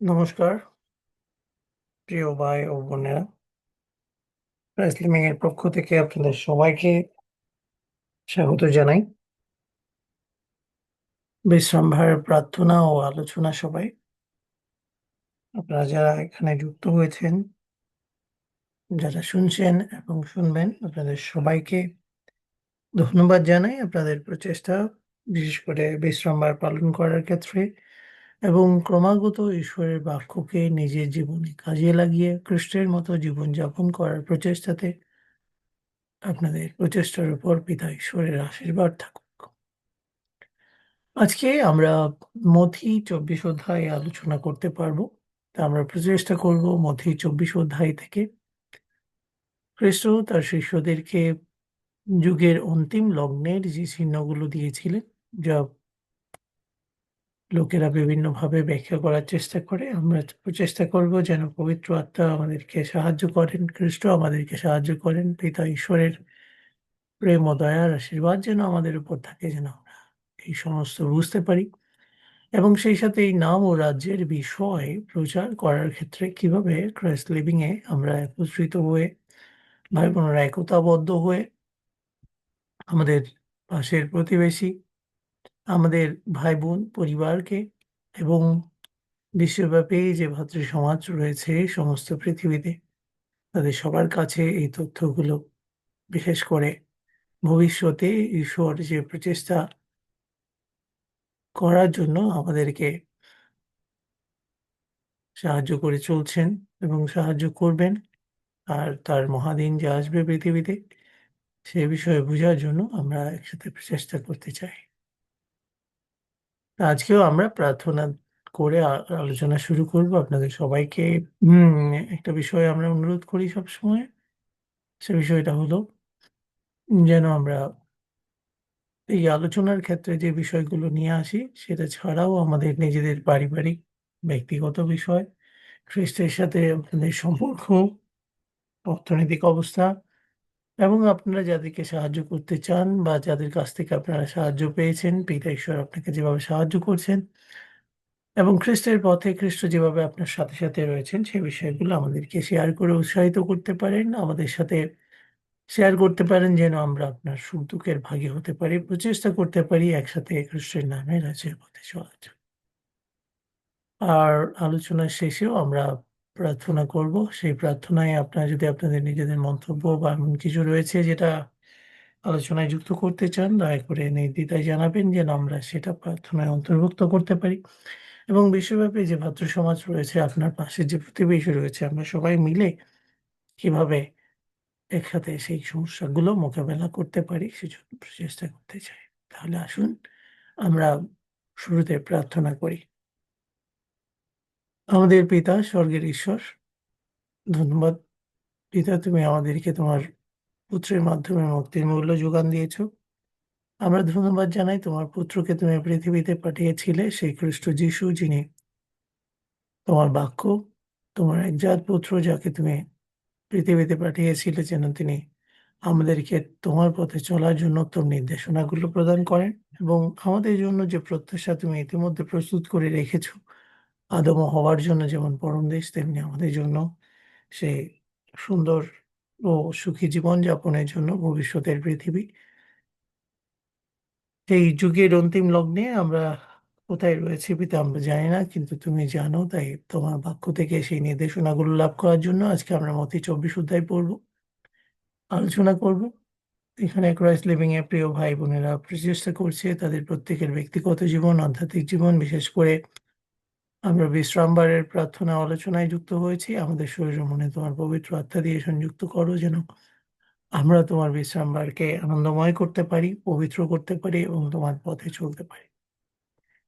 নমস্কার প্রিয় ভাই ও বোনেরা। প্রাইস লিমিং এর পক্ষ থেকে আপনাদের সবাইকে স্বাগত জানাই। বিশ্রাম ভাড়ের প্রার্থনা ও আলোচনা সবাই আপনারা যারা এখানে যুক্ত হয়েছেন, যারা শুনছেন এবং শুনবেন, আপনাদের সবাইকে ধন্যবাদ জানাই আপনাদের প্রচেষ্টা, বিশেষ করে বিশ্রাম ভার পালন করার ক্ষেত্রে এবং ক্রমাগত ঈশ্বরের বাক্যকে নিজের জীবনে কাজে লাগিয়ে খ্রিস্টের মতো জীবনযাপন করার প্রচেষ্টাতে আপনাদের প্রচেষ্টার উপর পিতা ঈশ্বরের আশীর্বাদ থাকুক। আজকে আমরা মথি ২৪ অধ্যায় আলোচনা করতে পারবো। তা আমরা প্রচেষ্টা করব মথি ২৪ অধ্যায় থেকে খ্রিস্ট তার শিষ্যদেরকে যুগের অন্তিম লগ্নের যে চিহ্নগুলো দিয়েছিলেন, যা লোকেরা বিভিন্নভাবে ব্যাখ্যা করার চেষ্টা করে, আমরা প্রচেষ্টা করব যেন পবিত্র আত্মা আমাদেরকে সাহায্য করেন, খ্রিস্ট আমাদেরকে সাহায্য করেন, পিতা ঈশ্বরের প্রেম ও দয়ার আশীর্বাদ যেন আমাদের উপর থাকে, যেন আমরা এই সমস্ত বুঝতে পারি এবং সেই সাথে এই নাম ও রাজ্যের বিষয় প্রচার করার ক্ষেত্রে কিভাবে ক্রাইস্ট লিভিং এ আমরা একত্রিত হয়ে ভাই বোনেরা একতাবদ্ধ হয়ে আমাদের পাশের প্রতিবেশী, আমাদের ভাই বোন পরিবারকে এবং বিশ্বব্যাপী যে ভাতৃ সমাজ রয়েছে সমস্ত পৃথিবীতে, তাদের সবার কাছে এই তথ্যগুলো, বিশেষ করে ভবিষ্যতে ঈশ্বর যে প্রচেষ্টা করার জন্য আমাদেরকে সাহায্য করে চলছেন এবং সাহায্য করবেন, আর তার মহাদিন যে আসবে পৃথিবীতে, সে বিষয়ে বোঝার জন্য আমরা একসাথে চেষ্টা করতে চাই। আজকেও আমরা প্রার্থনা করে আলোচনা শুরু করব। আপনাদের সবাইকে একটা বিষয় আমরা অনুরোধ করি সবসময়। সে বিষয়টা হলো যেন আমরা এই আলোচনার ক্ষেত্রে যে বিষয়গুলো নিয়ে আসি, সেটা ছাড়াও আমাদের নিজেদের পারিবারিক, ব্যক্তিগত বিষয়, খ্রিস্টের সাথে আপনাদের সম্পর্ক, অর্থনৈতিক অবস্থা এবং আপনারা যাদেরকে সাহায্য করতে চান বা যাদের কাছ থেকে আপনারা সাহায্য পেয়েছেন, পিতা ঈশ্বর আপনাকে যেভাবে সাহায্য করছেন এবং খ্রিস্টের পথে খ্রিস্ট যেভাবে আপনার সাথে, সাথে রয়েছেন, সেই বিষয়গুলো আমাদেরকে শেয়ার করে উৎসাহিত করতে পারেন। আমাদের সাথে শেয়ার করতে পারেন যেন আমরা আপনার সুখ-দুঃখের ভাগী হতে পারি, প্রচেষ্টা করতে পারি একসাথে খ্রিস্টের নামে রাজ্যের পথে চলার জন্য। আর আলোচনার শেষেও আমরা প্রার্থনা করব। সেই প্রার্থনায় আপনারা যদি আপনাদের নিজেদের মন্তব্য বা এমন কিছু রয়েছে যেটা আলোচনায় যুক্ত করতে চান, দয়া করে নির্দ্বিধায় জানাবেন যেন আমরা সেটা প্রার্থনায় অন্তর্ভুক্ত করতে পারি এবং বিশ্বব্যাপী যে ভদ্র সমাজ রয়েছে, আপনার পাশে যে প্রতিবেশী রয়েছে, আমরা সবাই মিলে কিভাবে একসাথে সেই সমস্যাগুলো মোকাবেলা করতে পারি সেজন্য প্রচেষ্টা করতে চাই। তাহলে আসুন আমরা শুরুতে প্রার্থনা করি। আমাদের পিতা স্বর্গের ঈশ্বর, ধন্যবাদ পিতা, তুমি আমাদেরকে তোমার পুত্রের মাধ্যমে মুক্তির মূল্য যোগান দিয়েছ। আমরা ধন্যবাদ জানাই তোমার পুত্রকে তুমি পৃথিবীতে পাঠিয়েছিলে, সেই খ্রিস্ট যিশু, যিনি তোমার বাক্য, তোমার একজাত পুত্র, যাকে তুমি পৃথিবীতে পাঠিয়েছিলে যেন তিনি আমাদেরকে তোমার পথে চলার জন্য উত্তম নির্দেশনাগুলো প্রদান করেন এবং আমাদের জন্য যে প্রত্যাশা তুমি ইতিমধ্যে প্রস্তুত করে রেখেছ, আদম হওয়ার জন্য যেমন পরম দেশ, তেমনি আমাদের জন্য সেই সুন্দর ও সুখী জীবনযাপনের জন্য ভবিষ্যতের পৃথিবী। এই যুগের অন্তিম লগ্নে আমরা কোথায় রয়েছি পিতা আমরা জানি না, কিন্তু তুমি জানো। তাই তোমার বাক্য থেকে সেই নির্দেশনাগুলো লাভ করার জন্য আজকে আমরা মথি ২৪ অধ্যায় পড়ব, আলোচনা করব। এখানে ক্রাইস্ট লিভিং এর প্রিয় ভাই বোনেরা প্রচেষ্টা করছে তাদের প্রত্যেকের ব্যক্তিগত জীবন, আধ্যাত্মিক জীবন, বিশেষ করে আমরা বিশ্রামবারের প্রার্থনা আলোচনায় যুক্ত হয়েছি। আমাদের শরীর ও মনে তোমার পবিত্র আত্মা দিয়ে সংযুক্ত করো যেন আমরা তোমার বিশ্রামবারকে আনন্দময় করতে পারি, পবিত্র করতে পারি এবং তোমার পথে চলতে পারি।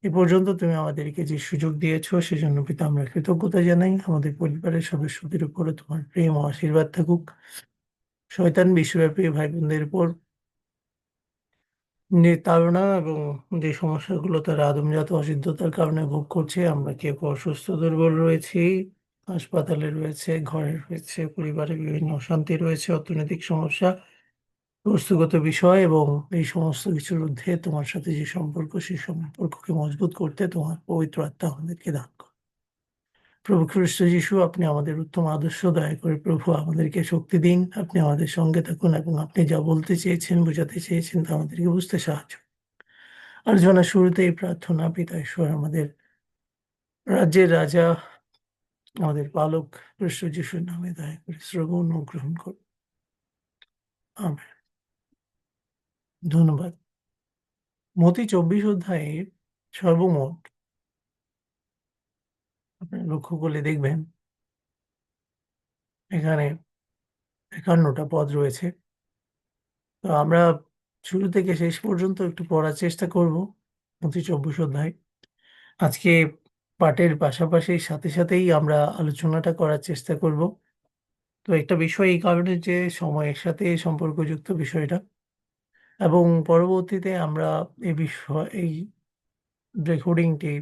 এ পর্যন্ত তুমি আমাদেরকে যে সুযোগ দিয়েছ সেজন্য পিতা আমরা কৃতজ্ঞতা জানাই। আমাদের পরিবারের সদস্যদের উপরে তোমার প্রেম ও আশীর্বাদ থাকুক। শয়তান বিশ্বব্যাপী ভাই বোনদের উপর যে তাড়না এবং যে সমস্যাগুলো তারা আদমজাত অসিদ্ধতার কারণে ভোগ করছে, আমরা কেউ কেউ অসুস্থ দুর্বল রয়েছি, হাসপাতালে রয়েছে, ঘরে রয়েছে, পরিবারে বিভিন্ন অশান্তি রয়েছে, অর্থনৈতিক সমস্যা, বস্তুগত বিষয় এবং এই সমস্ত কিছুর ঊর্ধ্বে তোমার সাথে যে সম্পর্ক, সেই সম্পর্ককে মজবুত করতে তোমার পবিত্র আত্মা আমাদেরকে দান করো। প্রভু খ্রিস্ট যিশু, আপনি আমাদের উত্তম আদর্শ। দয়া করে প্রভু আমাদেরকে শক্তি দিন। আপনি আমাদের সঙ্গে থাকুন এবং আপনি যা বলতে চেয়েছেন, বোঝাতে চেয়েছেন তা আমাদেরকে বুঝতে সাহায্য করুন। আলোচনার শুরুতেই প্রার্থনা। পিতা ঈশ্বর, আমাদের রাজ্যের রাজা, আমাদের পালক খ্রিস্ট যিশুর নামে দয়া করে শ্রবণ ও গ্রহণ করুন। আমেন। ধন্যবাদ। মতি ২৪ অধ্যায়ে সর্বমোট আপনারা লক্ষ্য করলে দেখবেন এখানে ৫১টা পদ রয়েছে। তো আমরা শুরু থেকে শেষ পর্যন্ত একটু পড়ার চেষ্টা করব মতি ২৪ অধ্যায়। আজকে পাঠের পাশাপাশি সাথেই আমরা আলোচনাটা করার চেষ্টা করব। তো একটা বিষয় এই কারণে যে সময়ের সাথে সম্পর্কযুক্ত বিষয়টা, এবং পরবর্তীতে আমরা এই রেকর্ডিংটি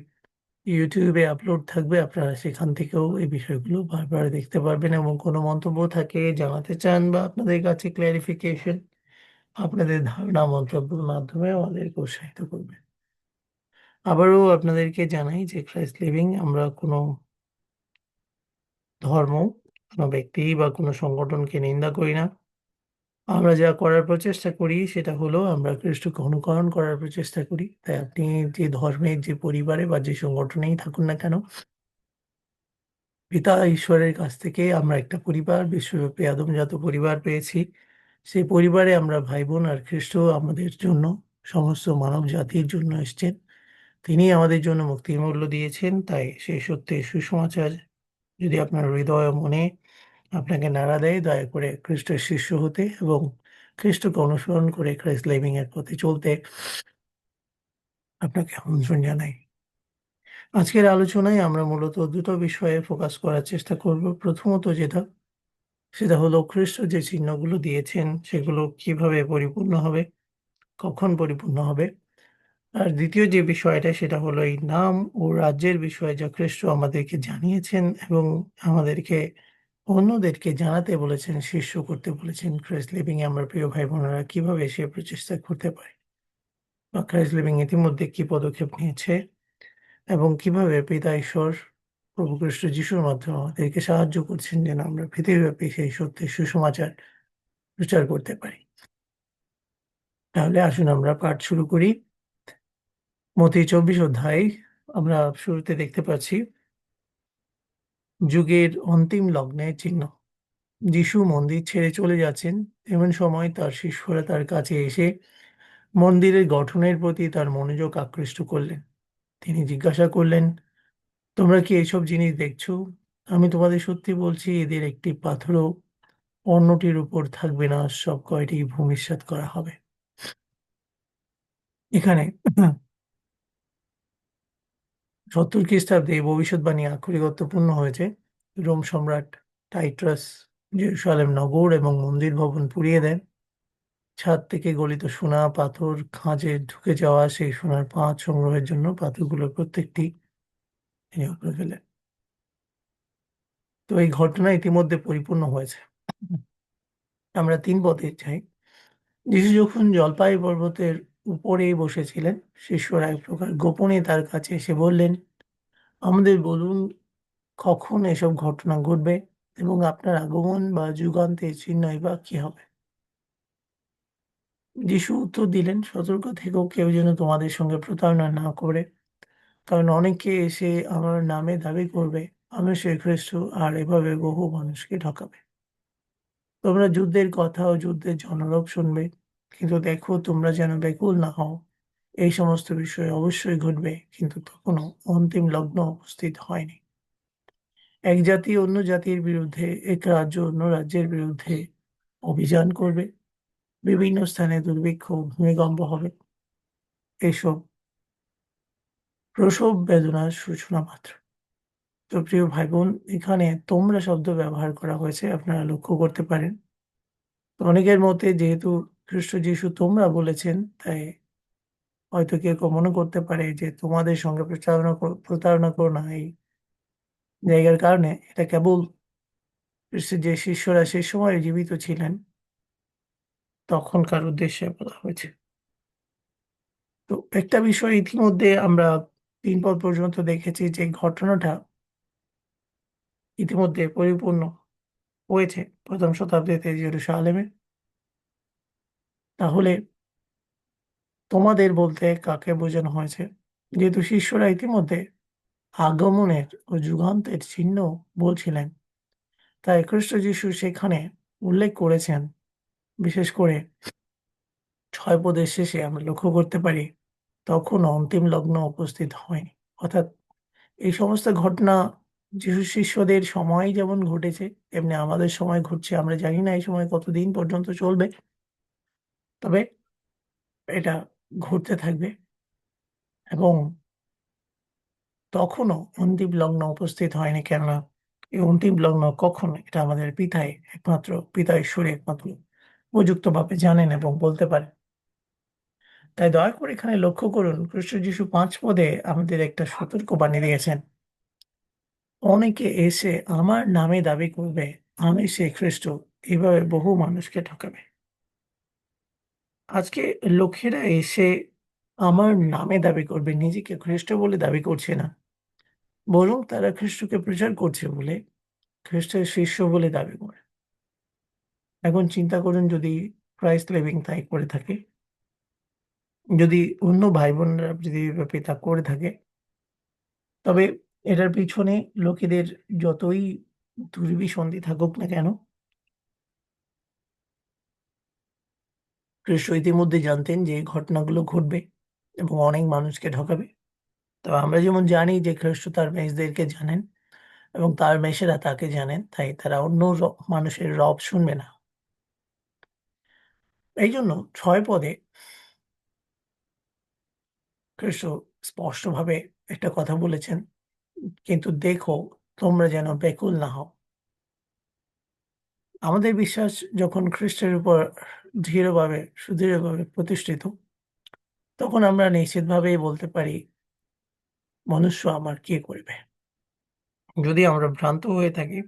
YouTube এ আপলোড থাকবে। আপনারা সেখান থেকেও এই বিষয়গুলো বারবার দেখতে পারবেন, এবং কোনো মন্তব্য থাকে, জানাতে চান বা আপনাদের কাছে ক্লারিফিকেশন, আপনাদের ধারণা মন্তব্যের মাধ্যমে আমাদেরকে উৎসাহিত করবেন। আবারও আপনাদেরকে জানাই যে ক্রাইস্ট লিভিং আমরা কোনো ধর্ম, কোনো ব্যক্তি বা কোনো সংগঠনকে নিন্দা করি না। আমরা যা করার প্রচেষ্টা করি সেটা হলো আমরা খ্রিস্টকে অনুকরণ করার প্রচেষ্টা করি। তাই আপনি যে ধর্মের, যে পরিবারে বা যে সংগঠনেই থাকুন না কেন, পিতা ঈশ্বরের কাছ থেকে আমরা একটা পরিবার, বিশ্বব্যাপী আদমজাত পরিবার পেয়েছি। সেই পরিবারে আমরা ভাই-বোন, আর খ্রিস্ট আমাদের জন্য, সমস্ত মানব জাতির জন্য এসছেন। তিনি আমাদের জন্য মুক্তির মূল্য দিয়েছেন। তাই সেই সত্যের সুসমাচার যদি আপনার হৃদয় ও মনে আপনাকে নাড়া দেয়, দয়া করে খ্রিস্টের শিষ্য হতে এবং খ্রিস্টকে অনুসরণ করে ক্রাইস্ট লিভিং এর পথে চলতে আপনাকে আমন্ত্রণ জানাই। আজকের আলোচনায় আমরা মূলত দুটো বিষয়ে ফোকাস করার চেষ্টা করব। প্রথমত সেটা হলো খ্রিস্ট যে চিহ্নগুলো দিয়েছেন সেগুলো কিভাবে পরিপূর্ণ হবে, কখন পরিপূর্ণ হবে। আর দ্বিতীয় যে বিষয়টা সেটা হলো এই নাম ও রাজ্যের বিষয়ে যা খ্রিস্ট আমাদেরকে জানিয়েছেন এবং আমাদেরকে অন্যদেরকে জানাতে বলেছেন, শিষ্য করতে বলেছেন। ক্রাইস্ট লিভিং এ আমরা প্রিয় ভাই-বোনেরা কিভাবে সে প্রচেষ্টা করতে পারি, বা ক্রাইস্ট লিভিং ইতিমধ্যে কি পদক্ষেপ নিয়েছে এবং কিভাবে পিতা ঈশ্বর প্রভু খ্রিস্ট যিশুর মাধ্যমে আমাদেরকে সাহায্য করছেন যেন আমরা পৃথিবীব্যাপী সেই সত্যের সুসমাচার প্রচার করতে পারি। তাহলে আসুন আমরা পাঠ শুরু করি। মতি ২৪ অধ্যায় আমরা শুরুতে দেখতে পাচ্ছি যুগের অন্তিম লগ্নের চিহ্ন। যিশু মন্দির ছেড়ে চলে যাচ্ছেন, এমন সময় তার শিষ্যরা তার কাছে এসে মন্দিরের গঠনের প্রতি তার মনোযোগ আকৃষ্ট করলেন। তিনি জিজ্ঞাসা করলেন, তোমরা কি এইসব জিনিস দেখছো? আমি তোমাদের সত্যি বলছি, এদের একটি পাথরও অন্যটির উপর থাকবে না, সব কয়টি ভূমিসাৎ করা হবে। এখানে ৭০ খ্রিস্টাব্দে এই ভবিষ্যৎবাণী আক্ষরিক অর্থে পূর্ণ হয়েছে। রোম সম্রাট টাইটাস জেরুসালেম নগর এবং মন্দির ভবন পুড়িয়ে দেন। ছাদ থেকে গলিত সোনা পাথর খাঁজে ঢুকে যাওয়া সেই সোনার পাত সংগ্রহের জন্য পাথরগুলোর প্রত্যেকটি তিনি উপড়ে ফেলেন। তো এই ঘটনা ইতিমধ্যে পরিপূর্ণ হয়েছে। আমরা ৩ পথে যাই। যিশু যখন জলপাই পর্বতের উপরে বসেছিলেন, শিষ্যরা এক প্রকার গোপনে তার কাছে এসে বললেন, আমাদের বলুন, কখন এসব ঘটনা ঘটবে এবং আপনার আগমন বা যুগান্তের চিহ্নই বা কি হবে? যিশু উত্তর দিলেন, সতর্ক থেকো, কেউ যেন তোমাদের সঙ্গে প্রতারণা না করে। কারণ অনেকে এসে আমার নামে দাবি করবে, আমি সেই খ্রিস্ট, আর এভাবে বহু মানুষকে ঠকাবে। তোমরা যুদ্ধের কথা ও যুদ্ধের জনরব শুনবে, কিন্তু দেখো তোমরা যেন ব্যাকুল না হও। এই সমস্ত বিষয় অবশ্যই ঘটবে, কিন্তু তখনও অন্তিম লগ্ন উপস্থিত হয়নি। এক জাতি অন্য জাতির বিরুদ্ধে, এক রাজ্য অন্য রাজ্যের বিরুদ্ধে অভিযান করবে। বিভিন্ন স্থানে দুর্ভিক্ষ, ভূমিকম্প হবে। এসব প্রসব বেদনার সূচনা মাত্র। তো প্রিয় ভাই বোন, এখানে তোমরা শব্দ ব্যবহার করা হয়েছে, আপনারা লক্ষ্য করতে পারেন। তো অনেকের মতে যেহেতু খ্রিস্ট যিশু তোমরা বলেছেন, তাই হয়তো কেউ মনে করতে পারে যে তোমাদের সঙ্গে প্রতারণা করো না, এই জায়গার কারণে এটা কেবল খ্রিস্টের যে শিষ্যরা সে সময় জীবিত ছিলেন তখনকার উদ্দেশ্যে বলা হয়েছে। তো একটা বিষয় ইতিমধ্যে আমরা ৩ পদ পর্যন্ত দেখেছি যে ঘটনাটা ইতিমধ্যে পরিপূর্ণ হয়েছে প্রথম শতাব্দীতে জেরুসালেমে, তাহলে তোমাদের বলতে কাকে বোঝানো হয়েছে? যেহেতু শিষ্যরা ইতিমধ্যে আগমনের ও যুগান্তের চিহ্ন বলছিলেন, তাই খ্রিস্ট যিশু সেখানে উল্লেখ করেছেন। বিশেষ করে ৬ পদের শেষে আমরা লক্ষ্য করতে পারি তখনও অন্তিম লগ্ন উপস্থিত হয়নি। অর্থাৎ এই সমস্ত ঘটনা যিশু শিষ্যদের সময় যেমন ঘটেছে, তেমনি আমাদের সময় ঘটছে। আমরা জানি না এই সময় কতদিন পর্যন্ত চলবে। তবে এটা ঘটতে থাকবে এবং তখনও অন্তিম লগ্ন উপস্থিত হয়নি। কেননা এই অন্তিম লগ্ন কখন, এটা আমাদের পিতা ঈশ্বরই একমাত্র উপযুক্তভাবে জানেন এবং বলতে পারেন। তাই দয়া করে এখানে লক্ষ্য করুন, খ্রিস্ট যিশু ৫ পদে আমাদের একটা সতর্কবাণী দিয়েছেন। অনেকে এসে আমার নামে দাবি করবে, আমি সেই খ্রিস্ট। এভাবে বহু মানুষকে ঠকাবে। আজকে লোকেরা এসে আমার নামে দাবি করবে, নিজেকে খ্রিস্ট বলে দাবি করছে না। বরং তারা খ্রিস্টকে প্রচার করছে বলে খ্রিস্টের শিষ্য বলে দাবি করে। এখন চিন্তা করুন, যদি ক্রাইস্ট লিভিং তাই করে থাকে, যদি অন্য ভাই-বোনরা পৃথিবীব্যাপী তা করে থাকে, তবে এটার পিছনে লোকেদের যতই দুর্বিসন্ধি থাকুক না কেন, খ্রিস্ট ইতিমধ্যে জানতেন যে এই ঘটনাগুলো ঘটবে এবং অনেক মানুষকে ঠকাবে। তো আমরা যেমন জানি যে খ্রিস্ট তার মেষদেরকে জানেন এবং তার মেষেরা তাকে জানেন, তাই তারা অন্য মানুষের রব শুনবে না। এইজন্য ৬ পদে খ্রিস্ট স্পষ্টভাবে একটা কথা বলেছেন, কিন্তু দেখো তোমরা যেন ব্যাকুল না হও। আমাদের বিশ্বাস যখন খ্রিস্টের উপর সুদৃঢ়ভাবে প্রতিষ্ঠিত, তখন আমরা নিশ্চিতভাবেই বলতে পারি, মনুষ্য আমার কি করবে? যদি আমরা ভ্রান্ত হয়ে থাকি,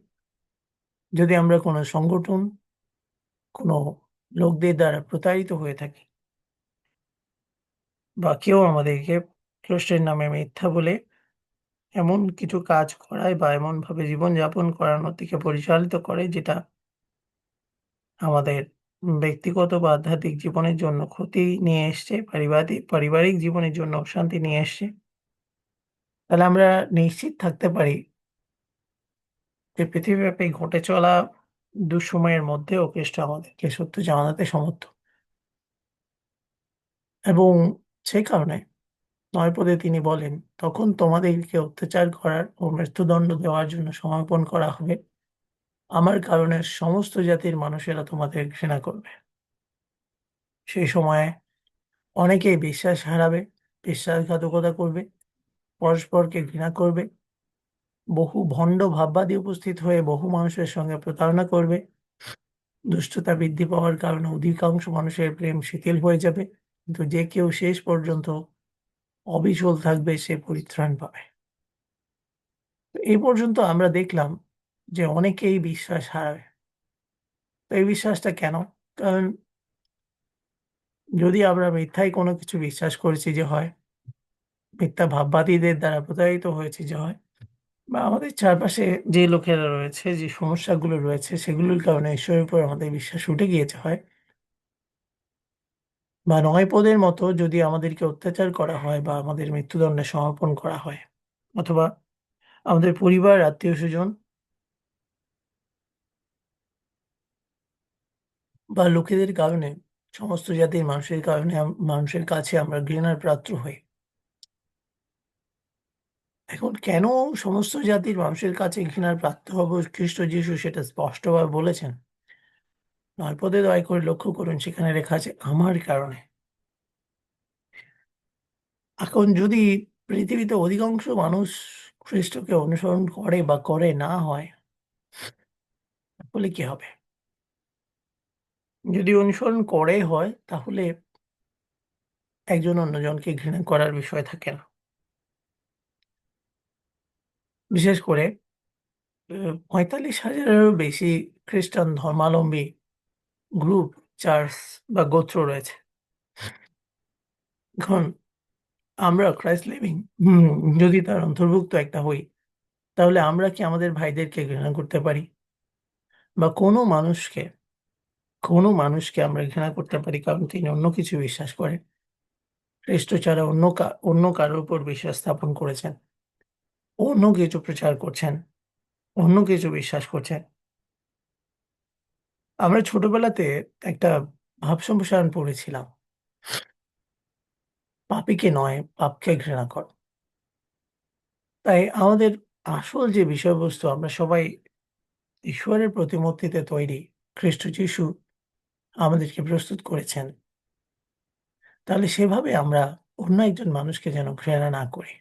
যদি আমরা কোনো সংগঠন, কোনো লোকদের দ্বারা প্রতারিত হয়ে থাকি, বা কেউ আমাদেরকে খ্রিস্টের নামে মিথ্যা বলে এমন কিছু কাজ করায় বা এমনভাবে জীবনযাপন করানোর দিকে পরিচালিত করে, যেটা আমাদের ব্যক্তিগত বা আধ্যাত্মিক জীবনের জন্য ক্ষতি নিয়ে এসছে, পারিবারিক জীবনের জন্য অশান্তি নিয়ে এসছে, তাহলে আমরা নিশ্চিত থাকতে পারি যে পৃথিবীব্যাপী ঘটে চলা দুঃসময়ের মধ্যেও খ্রিস্ট আমাদেরকে সত্য জানাতে সমর্থ। এবং সেই কারণে ৯ পদে তিনি বলেন, তখন তোমাদেরকে অত্যাচার করার ও মৃত্যুদণ্ড দেওয়ার জন্য সমাপন করা হবে। আমার কারণে সমস্ত জাতির মানুষেরা তোমাদের ঘৃণা করবে। সেই সময়ে অনেকেই বিশ্বাস হারাবে, বিশ্বাসঘাতকতা করবে, পরস্পরকে ঘৃণা করবে, বহু ভণ্ড ভাববাদী উপস্থিত হয়ে বহু মানুষের সঙ্গে প্রতারণা করবে। দুষ্টতা বৃদ্ধি পাওয়ার কারণে অধিকাংশ মানুষের প্রেম শিথিল হয়ে যাবে। কিন্তু যে কেউ শেষ পর্যন্ত অবিচল থাকবে, সে পরিত্রাণ পাবে। তো এই পর্যন্ত আমরা দেখলাম যে অনেকেই বিশ্বাস হারাবে। তো এই বিশ্বাসটা কেন? কারণ যদি আমরা মিথ্যায় কোনো কিছু বিশ্বাস করেছি যে হয়, মিথ্যা ভাববাদীদের দ্বারা প্রতারিত হয়েছি যে হয়, বা আমাদের চারপাশে যে লোকেরা রয়েছে, যে সমস্যাগুলো রয়েছে, সেগুলোর কারণে ঈশ্বরের উপর আমাদের বিশ্বাস উঠে গিয়েছে হয়, বা ৯ পদের মতো যদি আমাদেরকে অত্যাচার করা হয় বা আমাদের মৃত্যুদণ্ডে সমর্পণ করা হয়, অথবা আমাদের পরিবার, আত্মীয়স্বজন বা লোকেদের কারণে, সমস্ত জাতির মানুষের কারণে মানুষের কাছে আমরা ঘৃণার পাত্র হই। এখন কেন সমস্ত জাতির মানুষের কাছে ঘৃণার পাত্র হব, খ্রিস্ট যিশু সেটা স্পষ্টভাবে বলেছেন। ৯ পদে দয়া করে লক্ষ্য করুন, সেখানে লেখা আছে আমার কারণে। এখন যদি পৃথিবীতে অধিকাংশ মানুষ খ্রিস্টকে অনুসরণ করে বা করে না হয়, তাহলে কি হবে? যদি অনুসরণ করে হয়, তাহলে একজন অন্যজনকে ঘৃণা করার বিষয় থাকে না। বিশেষ করে ৪৫,০০০-এরও বেশি খ্রিস্টান ধর্মাবলম্বী গ্রুপ, চার্চ বা গোত্র রয়েছে। এখন আমরা ক্রাইস্ট লিভিং যদি তার অন্তর্ভুক্ত একটা হই, তাহলে আমরা কি আমাদের ভাইদেরকে ঘৃণা করতে পারি? বা কোনো মানুষকে আমরা ঘৃণা করতে পারি কারণ তিনি অন্য কিছু বিশ্বাস করেন। খ্রিস্ট ছাড়া অন্য কারোর উপর বিশ্বাস স্থাপন করেছেন। অন্য কিছু প্রচার করছেন, অন্য কিছু বিশ্বাস করছেন। আমরা ছোটবেলাতে একটা ভাব সম্প্রসারণ পড়েছিলাম। পাপীকে নয়, পাপকে ঘৃণা কর। তাই আমাদের আসল যে বিষয়বস্তু আমরা সবাই ঈশ্বরের প্রতিমূর্তিতে তৈরি। খ্রিস্ট যিশু আমাদেরকে প্রস্তুত করেছেন। তাহলে সেভাবে আমরা অন্য একজন মানুষকে যেন ঘৃণা না করি।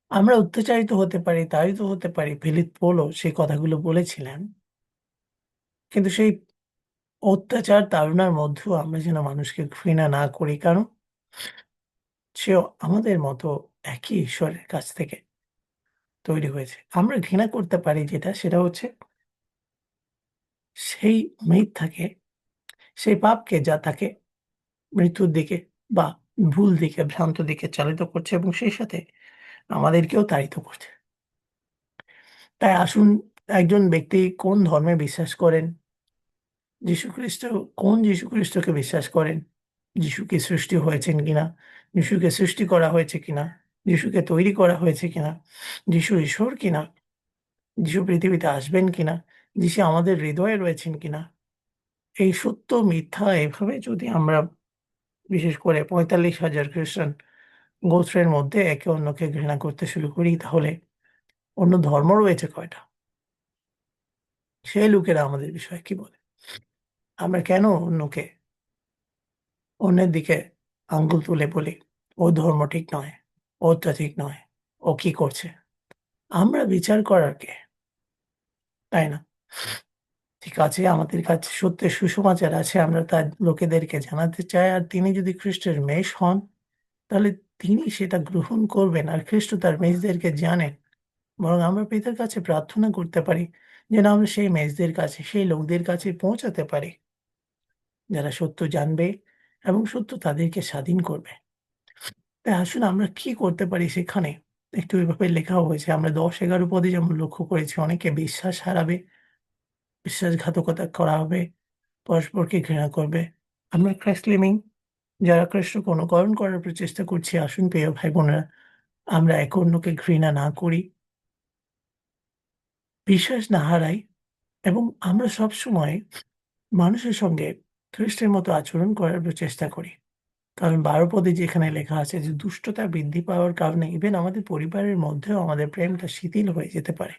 আমরা অত্যাচারিত হতে পারি, তাড়িত হতে পারি। ফিলিপ পৌলও সেই কথাগুলো বলেছিলেন। কিন্তু সেই অত্যাচার, তাড়নার মধ্যেও আমরা যেন মানুষকে ঘৃণা না করি। কারণ সেও আমাদের মতো একই ঈশ্বরের কাছ থেকে তৈরি হয়েছে। আমরা ঘৃণা করতে পারি সেটা হচ্ছে সেই মিথ্যাকে, সেই পাপকে যা তাকে মৃত্যুর দিকে বা ভুল দিকে, ভ্রান্ত দিকে চালিত করছে এবং সেই সাথে আমাদেরকেও তাড়িত করছে। তাই আসুন একজন ব্যক্তি কোন ধর্মে বিশ্বাস করেন, যীশুখ্রিস্ট যীশুখ্রিস্টকে বিশ্বাস করেন, যীশু কি সৃষ্টি হয়েছেন কিনা, যীশুকে সৃষ্টি করা হয়েছে কিনা, যীশুকে তৈরি করা হয়েছে কিনা, যীশু ঈশ্বর কিনা, যীশু পৃথিবীতে আসবেন কিনা, যীশু আমাদের হৃদয়ে রয়েছেন কিনা, এই সত্য মিথ্যা এভাবে যদি আমরা বিশেষ করে ৪৫,০০০ খ্রিস্টান গোত্রের মধ্যে একে অন্যকে ঘৃণা করতে শুরু করি তাহলে অন্য ধর্ম রয়েছে কয়টা? সেই লোকেরা আমাদের বিষয়ে কি বলে? আমরা কেন অন্যের দিকে আঙ্গুল তুলে বলি, "ওর ধর্ম ঠিক নয়, ওরটা ঠিক নয়, ও কি করছে?" আমরা বিচার করার কে? তাই না? ঠিক আছে, আমাদের কাছে সত্যের সুসমাচার আছে, আমরা তার লোকেদেরকে জানাতে চাই। আর তিনি যদি খ্রিস্টের মেষ হন, তাহলে তিনি সেটা গ্রহণ করবেন। আর খ্রিস্ট তার মেষদেরকে জানেন। বরং আমরা পিতার কাছে প্রার্থনা করতে পারি যেন আমরা সেই মেষদের কাছে, সেই লোকদের কাছে পৌঁছাতে পারি, যারা সত্য জানবে এবং সত্য তাদেরকে স্বাধীন করবে। তাই আসুন আমরা কি করতে পারি সেখানে একটু এভাবে লেখাও হয়েছে। আমরা ১০-১১ পদে যেমন লক্ষ্য করেছি অনেকে বিশ্বাস হারাবে, বিশ্বাসঘাতকতা করা হবে, পরস্পরকে ঘৃণা করবে। আমরা ক্রাইস্ট লিভিং যারা খ্রিস্টকে অনুকরণ করার প্রচেষ্টা করছি, আসুন প্রিয় ভাই-বোনেরা, আমরা একে অন্যকে ঘৃণা না করি, বিশ্বাস না হারাই এবং আমরা সবসময় মানুষের সঙ্গে খ্রিস্টের মতো আচরণ করার চেষ্টা করি। কারণ ১২ পদে যেখানে লেখা আছে যে দুষ্টতা বৃদ্ধি পাওয়ার কারণে ইভেন আমাদের পরিবারের মধ্যেও আমাদের প্রেমটা শিথিল হয়ে যেতে পারে।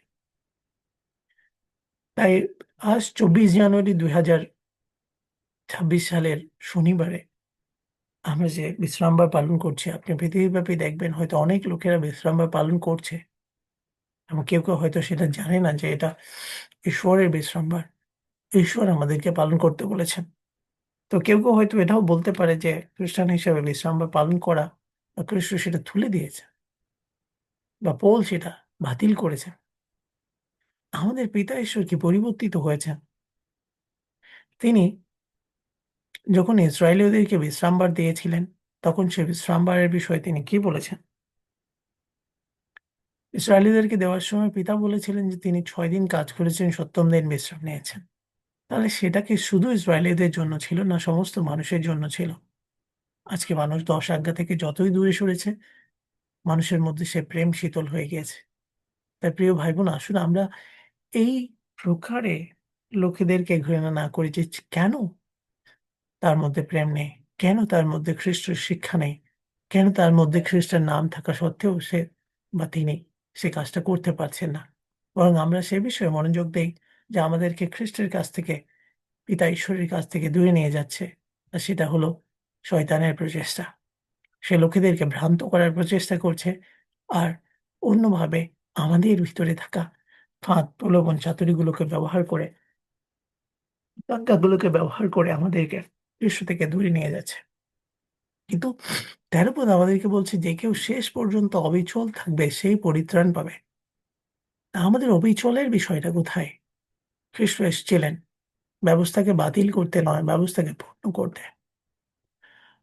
তাই আজ ২৪ জানুয়ারি ২০২৬ সালের শনিবারে আমরা যে বিশ্রামবার পালন করছি, আপনি পৃথিবীব্যাপী দেখবেন হয়তো অনেক লোকেরা বিশ্রামবার পালন করছে এবং কেউ হয়তো সেটা জানে না যে এটা ঈশ্বরের বিশ্রামবার। ঈশ্বর আমাদেরকে পালন করতে বলেছেন। তো কেউ হয়তো এটাও বলতে পারে যে খ্রিস্টান হিসেবে বিশ্রামবার পালন করা বা খ্রিস্ট সেটা তুলে দিয়েছে বা পৌল সেটা বাতিল করেছেন। আমাদের পিতা ঈশ্বর কি পরিবর্তিত হয়েছেন? তিনি যখন ইসরায়েলীয়দেরকে বিশ্রামবার দিয়েছিলেন, তখন সে বিশ্রামবারের বিষয়ে তিনি কি বলেছেন? ইসরায়েলীয়দেরকে দেওয়ার সময় পিতা বলেছিলেন যে তিনি ৬ দিন কাজ করেছেন, ৭ম দিন বিশ্রাম নিয়েছেন। তাহলে সেটা কি শুধু ইসরায়েলীয়দের জন্য ছিল না সমস্ত মানুষের জন্য ছিল? আজকে মানুষ ১০ আজ্ঞা থেকে যতই দূরে সরেছে, মানুষের মধ্যে সে প্রেম শীতল হয়ে গিয়েছে। তাই প্রিয় ভাই-বোন আসুন আমরা এই প্রকারে লোকেদেরকে ঘৃণা না করি যে কেন তার মধ্যে প্রেম নেই? কেন তার মধ্যে খ্রিস্টের শিক্ষা নেই? কেন তার মধ্যে খ্রিস্টের নাম থাকা সত্ত্বেও সে বা তিনি সে কাজটা করতে পারছেন না? বরং আমরা সে বিষয়ে মনোযোগ দেই যে আমাদেরকে খ্রিস্টের কাছ থেকে, পিতা ঈশ্বরের কাছ থেকে দূরে নিয়ে যাচ্ছে। আর সেটা হলো শয়তানের প্রচেষ্টা। সে লোকেদেরকে ভ্রান্ত করার প্রচেষ্টা করছে। আর অন্যভাবে আমাদের ভিতরে থাকা ফাঁদ, প্রলোভন, চাতুরিগুলোকে ব্যবহার করে, প্রজ্ঞাগুলোকে ব্যবহার করে আমাদেরকে ঈশ্বর থেকে দূরে নিয়ে যাচ্ছে। কিন্তু ১৩ পদ আমাদেরকে বলছে যে কেউ শেষ পর্যন্ত অবিচল থাকবে সেই পরিত্রাণ পাবে। আমাদের অবিচলের বিষয়টা কোথায়? খ্রিস্ট এসেছিলেন ব্যবস্থাকে বাতিল করতে নয়, ব্যবস্থাকে পূর্ণ করতে।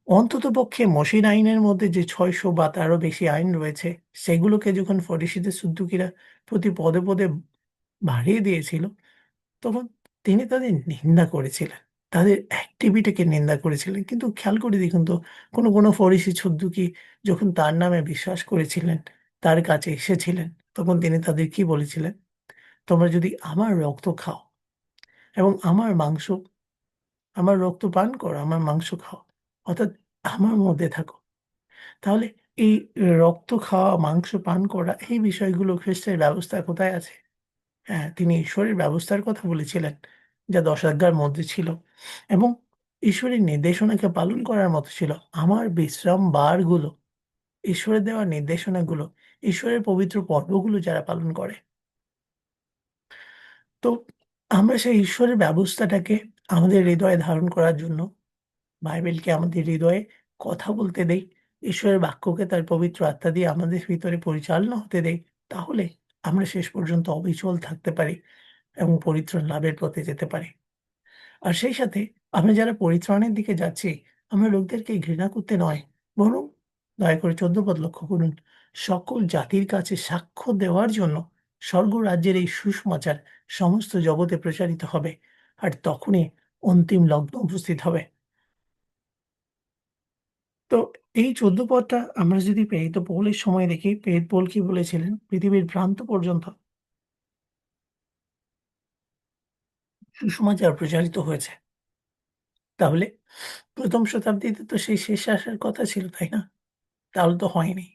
অন্ততপক্ষে মসিন আইনের মধ্যে যে ৬০০ বা তারও বেশি আইন রয়েছে, সেগুলোকে যখন ফরিসিদের সুদ্দুকিরা প্রতি পদে, পদে বাড়িয়ে দিয়েছিল, তখন তিনি তাদের নিন্দা করেছিলেন। তাদের অ্যাক্টিভিটিকে নিন্দা করেছিলেন। কিন্তু খেয়াল করে দেখুন তো, কোনো ফরিসি সদ্দুকি যখন তার নামে বিশ্বাস করেছিলেন, তার কাছে এসেছিলেন, তখন তিনি তাদের কি বলেছিলেন? "তোমরা যদি আমার রক্ত খাও এবং আমার রক্ত পান করো, আমার মাংস খাও, অর্থাৎ আমার মধ্যে থাকো, তাহলে এই রক্ত খাওয়া, মাংস পান করা এই বিষয়গুলো খ্রিস্টের ব্যবস্থায় কোথায় আছে?" হ্যাঁ, তিনি ঈশ্বরের ব্যবস্থার কথা বলেছিলেন, যা ১০ আজ্ঞার মধ্যে ছিল এবং ঈশ্বরের নির্দেশনাকে পালন করার মতো ছিল। আমার বিশ্রাম বারগুলো, ঈশ্বরের দেওয়া নির্দেশনাগুলো, ঈশ্বরের পবিত্র পর্বগুলো যারা পালন করে। তো আমরা সেই ঈশ্বরের ব্যবস্থাটাকে আমাদের হৃদয়ে ধারণ করার জন্য বাইবেলকে আমাদের হৃদয়ে কথা বলতে দেই, ঈশ্বরের বাক্যকে তার পবিত্র আত্মা দিয়ে আমাদের ভিতরে পরিচালনা হতে দেই, তাহলে আমরা শেষ পর্যন্ত অবিচল থাকতে পারি এবং পরিত্রাণ লাভের পথে যেতে পারি। আর সেই সাথে আমরা যারা পরিত্রাণের দিকে যাচ্ছি, আমরা লোকদেরকে ঘৃণা করতে নয়, বরং দয়া করে ১৪ পদ লক্ষ্য করুন। সকল জাতির কাছে সাক্ষ্য দেওয়ার জন্য স্বর্গরাজ্যের এই সুসমাচার সমস্ত জগতে প্রচারিত হবে। আর তখনই অন্তিম লগ্ন উপস্থিত হবে। তো এই ১৪ পদটা আমরা যদি প্রেরিত পৌলের সময় দেখি, প্রেরিত পৌল কি বলেছিলেন? পৃথিবীর প্রান্ত পর্যন্ত সুসমাচার প্রচারিত হয়েছে। তাহলে ১ম শতাব্দীতে তো সেই শেষে আসার কথা ছিল, তাই না? তাহলে তো হয়নি।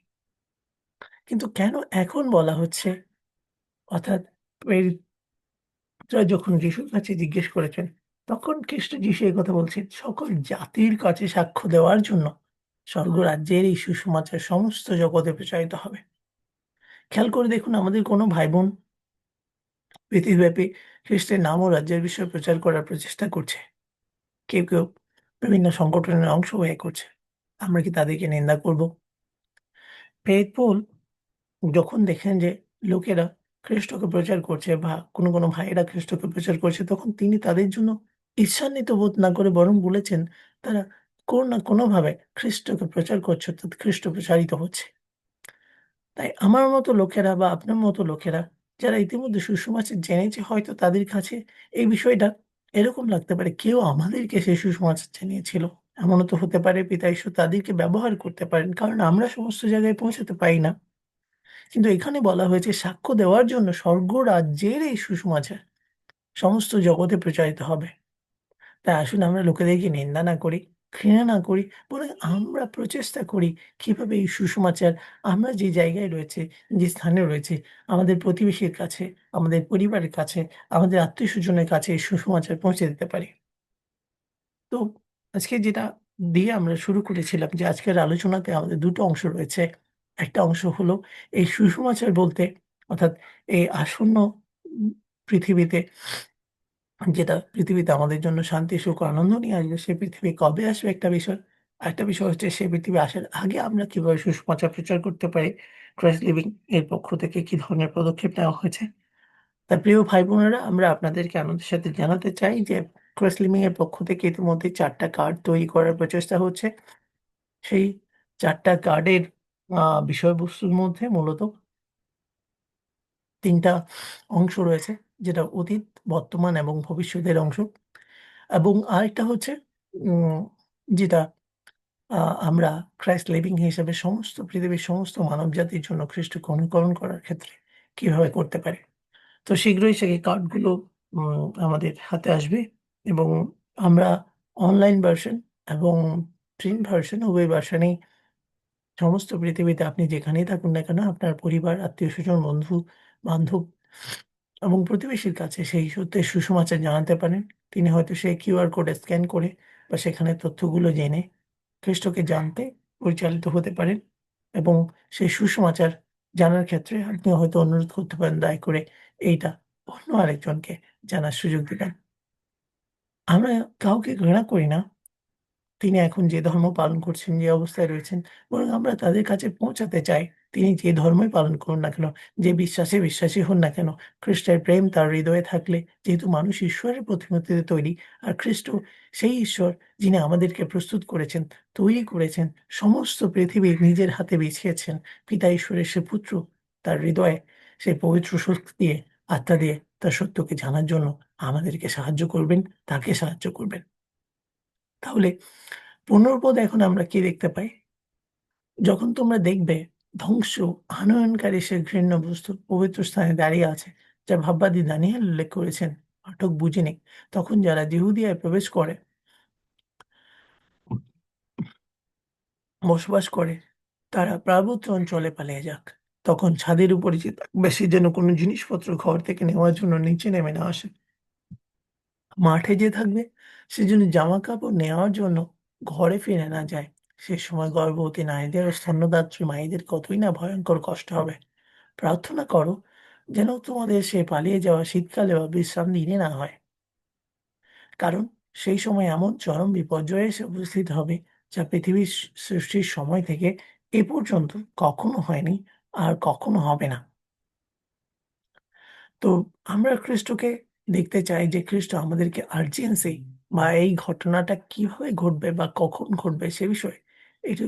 কিন্তু কেন এখন বলা হচ্ছে? অর্থাৎ প্রেরিতরা যখন যিশুর কাছে জিজ্ঞেস করেছেন, তখন খ্রিস্ট যিশু এই কথা বলছেন, সকল জাতির কাছে সাক্ষ্য দেওয়ার জন্য স্বর্গরাজ্যের এই সুসমাচার সমস্ত জগতে প্রচারিত হবে। খেয়াল করে দেখুন আমাদের কোনো ভাই-বোন পৃথিবীব্যাপী খ্রিস্টের নাম ও রাজ্যের বিষয়ে প্রচার করার প্রচেষ্টা করছে। কেউ বিভিন্ন সংগঠনের অংশ হয়ে করছে। আমরা কি তাদেরকে নিন্দা করব? প্রেরিত পৌল যখন দেখেন যে লোকেরা খ্রিস্টকে প্রচার করছে বা কোনো ভাইয়েরা খ্রিস্টকে প্রচার করছে, তখন তিনি তাদের জন্য ঈর্ষান্বিত বোধ না করে বরং বলেছেন, তারা কোনো না কোনোভাবে খ্রিস্টকে প্রচার করছে, অর্থাৎ খ্রিস্ট প্রচারিত হচ্ছে। তাই আমার মতো লোকেরা বা আপনার মতো লোকেরা যারা ইতিমধ্যে সুসমাচার জেনেছে, হয়তো তাদের কাছে এই বিষয়টা এরকম লাগতে পারে, কেউ আমাদেরকে সেই সুসমাচার জানিয়েছিল। এমনও তো হতে পারে পিতা ঈশ্বর তাদেরকে ব্যবহার করতে পারেন। কারণ আমরা সমস্ত জায়গায় পৌঁছাতে পারি না। কিন্তু এখানে বলা হয়েছে সাক্ষ্য দেওয়ার জন্য স্বর্গরাজ্যের এই সুসমাচার সমস্ত জগতে প্রচারিত হবে। তাই আসুন আমরা লোকেদেরকে নিন্দা না করি, ঘৃণা না করি, বরং আমরা প্রচেষ্টা করি কিভাবে এই সুসমাচার আমরা যে জায়গায় রয়েছে, যে স্থানে রয়েছে, আমাদের প্রতিবেশীর কাছে, আমাদের পরিবারের কাছে, আমাদের আত্মীয়স্বজনের কাছে এই সুসমাচার পৌঁছে দিতে পারি। তো আজকে যেটা দিয়ে আমরা শুরু করেছিলাম যে আজকের আলোচনাতে আমাদের ২ টো অংশ রয়েছে। একটা অংশ হলো এই সুসমাচার বলতে, অর্থাৎ এই আসন্ন উম পৃথিবীতে যেটা পৃথিবীতে আমাদের জন্য শান্তি, সুখ ও আনন্দ নিয়ে আসবে, সে পৃথিবী কবে আসবে একটা বিষয়। আরেকটা বিষয় হচ্ছে সে পৃথিবী আসার আগে আমরা কিভাবে সুসমাচার প্রচার করতে পারি। ক্রাইস্ট লিভিং এর পক্ষ থেকে কি ধরনের পদক্ষেপ নেওয়া হয়েছে। তাই প্রিয় ভাই-বোনেরা, আমরা আপনাদেরকে আনন্দের সাথে জানাতে চাই যে ক্রাইস্ট লিভিং এর পক্ষ থেকে ইতিমধ্যে ৪ টা কার্ড তৈরি করার প্রচেষ্টা হচ্ছে। সেই ৪ টা কার্ডের বিষয়বস্তুর মধ্যে মূলত ৩ টা অংশ রয়েছে, যেটা অতীত, বর্তমান এবং ভবিষ্যতের অংশ। এবং আরেকটা হচ্ছে উম যেটা আ আমরা ক্রাইস্ট লিভিং হিসেবে সমস্ত পৃথিবীর সমস্ত মানবজাতির জন্য খ্রিস্টকে অনুকরণ করার ক্ষেত্রে কিভাবে করতে পারি। তো শীঘ্রই সেই কার্ডগুলো আমাদের হাতে আসবে এবং আমরা অনলাইন ভার্সন এবং প্রিন্ট ভার্সন উভয় ভার্সনেই সমস্ত পৃথিবীতে আপনি যেখানেই থাকুন না কেন, আপনার পরিবার, আত্মীয়স্বজন, বন্ধু-বান্ধব এবং প্রতিবেশীর কাছে সেই সত্যের সুসমাচার জানাতে পারেন। তিনি হয়তো সেই কিউআর কোডে স্ক্যান করে বা সেখানে তথ্যগুলো জেনে খ্রিস্টকে জানতে পরিচালিত হতে পারেন এবং সেই সুসমাচার জানার ক্ষেত্রে আপনি হয়তো অনুরোধ করতে পারেন, দয়া করে এইটা অন্য আরেকজনকে জানার সুযোগ দিবেন। আমরা কাউকে ঘৃণা করি না। তিনি এখন যে ধর্ম পালন করছেন, যে অবস্থায় রয়েছেন, বরং আমরা তাদের কাছে পৌঁছাতে চাই। তিনি যে ধর্মই পালন করুন না কেন, যে বিশ্বাসে বিশ্বাসী হন না কেন, খ্রিস্টের প্রেম তার হৃদয়ে থাকলে যেহেতু মানুষ ঈশ্বরের প্রতিমূর্তিতে তৈরি, আর খ্রিস্ট সেই ঈশ্বর যিনি আমাদেরকে প্রস্তুত করেছেন, তৈরি করেছেন, সমস্ত পৃথিবী নিজের হাতে বিছিয়েছেন। পিতা ঈশ্বরের সে পুত্র তার হৃদয়ে সেই পবিত্র শক্তি দিয়ে, আত্মা দিয়ে তার সত্যকে জানার জন্য আমাদেরকে সাহায্য করবেন, তাকে সাহায্য করবেন। তাহলে ১৫ পদ এখন আমরা কি দেখতে পাই? যখন তোমরা দেখবে ধ্বংস, আনয়নকারী সে ঘৃণ্য বস্তু পবিত্র স্থানে দাঁড়িয়ে আছে, যা ভাববাদী দানিয়েল উল্লেখ করেছেন, পাঠক বুঝে নিক। তখন যারা যিহুদিয়ায় প্রবেশ করে, বসবাস করে, তারা পার্বত্য অঞ্চলে পালিয়ে যাক। তখন ছাদের উপরে যে থাকবে সে যেন কোনো জিনিসপত্র ঘর থেকে নেওয়ার জন্য নিচে নেমে না আসে। মাঠে যে থাকবে সে যেন জামাকাপড় নেওয়ার জন্য ঘরে ফিরে না যায়। সে সময় গর্ভবতী নারীদের ও স্তন্যদাত্রী মায়েদের কতই না ভয়ংকর কষ্ট হবে। প্রার্থনা করো যেন তোমাদের সে পালিয়ে যাওয়া শীতকালে বা বিশ্রাম দিনে না হয়। কারণ সেই সময় এমন চরম বিপর্যয় এসে উপস্থিত হবে যা পৃথিবীর সৃষ্টির সময় থেকে এ পর্যন্ত কখনো হয়নি আর কখনো হবে না। তো আমরা খ্রিস্টকে দেখতে চাই যে খ্রিস্ট আমাদেরকে আর্জেন্সি বা এই ঘটনাটা কিভাবে ঘটবে বা কখন ঘটবে সে বিষয়ে একটু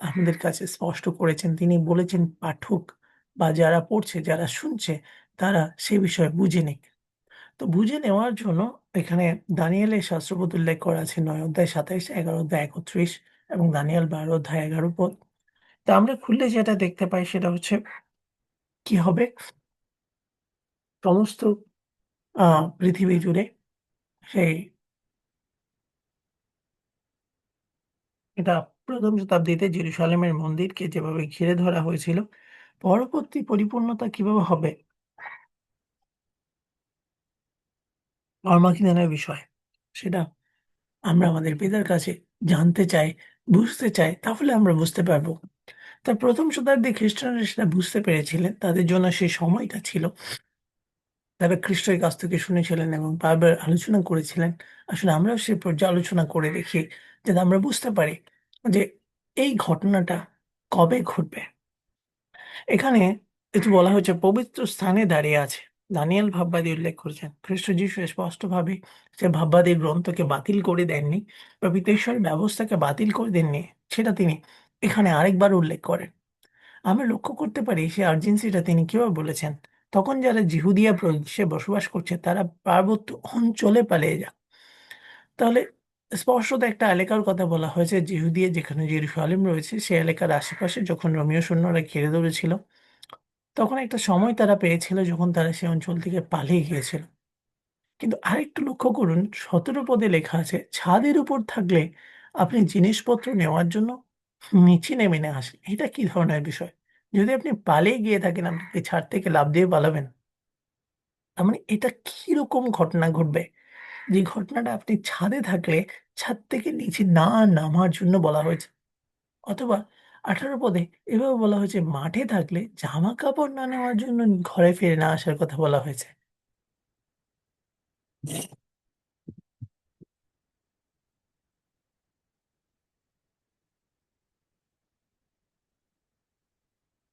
আমাদের কাছে স্পষ্ট করেছেন। তিনি বলেছেন পাঠক বা যারা পড়ছে, যারা শুনছে তারা সে বিষয়ে বুঝে নিক। তো বুঝে নেওয়ার জন্য এখানে দানিয়েলের শাস্ত্রপদ উল্লেখ করা আছে ৯ অধ্যায় ২৭, ১১ অধ্যায় ৩১ এবং দানিয়েল ১২ অধ্যায় ১১ পদ। তো আমরা খুললে যেটা দেখতে পাই সেটা হচ্ছে কি হবে সমস্ত আ পৃথিবী জুড়ে সেই এটা ১ম শতাব্দীতে জেরুসালেমের মন্দিরকে যেভাবে ঘিরে ধরা হয়েছিল, পরবর্তী পরিপূর্ণতা কিভাবে হবে আর্মাগেডনের বিষয়। সেটা আমরা আমাদের পিতার কাছে জানতে চাই, বুঝতে চাই, তাহলে আমরা বুঝতে পারব। তার ১ম শতাব্দীর খ্রিস্টানরা সেটা বুঝতে পেরেছিলেন। তাদের জন্য সেই সময়টা ছিল। তারা খ্রিস্টের কাছ থেকে শুনেছিলেন এবং বারবার আলোচনা করেছিলেন। আসলে আমরাও সে পর্যালোচনা করে দেখি যাতে আমরা বুঝতে পারি যে এই ঘটনাটা কবে ঘটবে। এখানে একটু বলা হয়েছে পবিত্র স্থানে দাঁড়িয়ে আছে। দানিয়েল ভাববাদী উল্লেখ করেছেন। খ্রিস্ট যিশু স্পষ্টভাবে সে ভাববাদীর গ্রন্থকে বাতিল করে দেননি বা পিতৃশ্বরের ব্যবস্থাকে বাতিল করে দেননি, সেটা তিনি এখানে আরেকবার উল্লেখ করেন। আমরা লক্ষ্য করতে পারি সে আর্জেন্সিটা তিনি কিভাবে বলেছেন। তখন যারা জিহুদিয়া প্রদেশে বসবাস করছে তারা পার্বত্য অঞ্চলে পালিয়ে যাক। তাহলে স্পষ্টত একটা এলাকার কথা বলা হয়েছে জিহুদিয়া যেখানে জেরুসালেম রয়েছে সে এলাকার আশেপাশে যখন রোমীয় সৈন্যরা ঘিরে ধরেছিল তখন একটা সময় তারা পেয়েছিল যখন তারা সে অঞ্চল থেকে পালিয়ে গিয়েছিল। কিন্তু আরেকটু লক্ষ্য করুন ১৭ পদে লেখা আছে, ছাদের উপর থাকলে আপনি জিনিসপত্র নেওয়ার জন্য নিচে নেমে না আসেন। এটা কি ধরনের বিষয়? যদি আপনি পালিয়ে গিয়ে থাকেন, আপনি কি ছাদ থেকে লাফ দিয়ে পালাবেন? তার মানে এটা কিরকম ঘটনা ঘটবে? যে ঘটনাটা আপনি ছাদে থাকলে ছাদ থেকে নিচে না নামার জন্য বলা হয়েছে। অথবা ১৮ পদে এভাবে বলা হয়েছে, মাঠে থাকলে জামাকাপড় না নেওয়ার জন্য ঘরে ফিরে না আসার কথা বলা হয়েছে।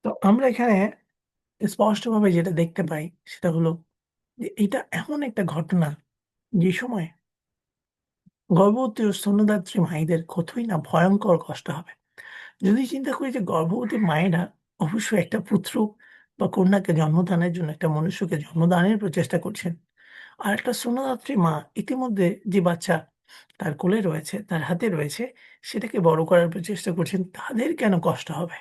তো আমরা এখানে স্পষ্টভাবে যেটা দেখতে পাই সেটা হলো যে এটা এমন একটা ঘটনা যে সময় গর্ভবতী ও স্তন্যদাত্রী মায়েদের কতই না ভয়ংকর কষ্ট হবে। যদি চিন্তা করি যে গর্ভবতী মায়েরা অবশ্যই একটা পুত্র বা কন্যাকে জন্মদানের জন্য একটা মনুষ্যকে জন্মদানের প্রচেষ্টা করছেন। আর একটা স্তন্যদাত্রী মা ইতিমধ্যে যে বাচ্চা তার কোলে রয়েছে, তার হাতে রয়েছে, সেটাকে বড় করার প্রচেষ্টা করছেন। তাদের কেন কষ্ট হবে?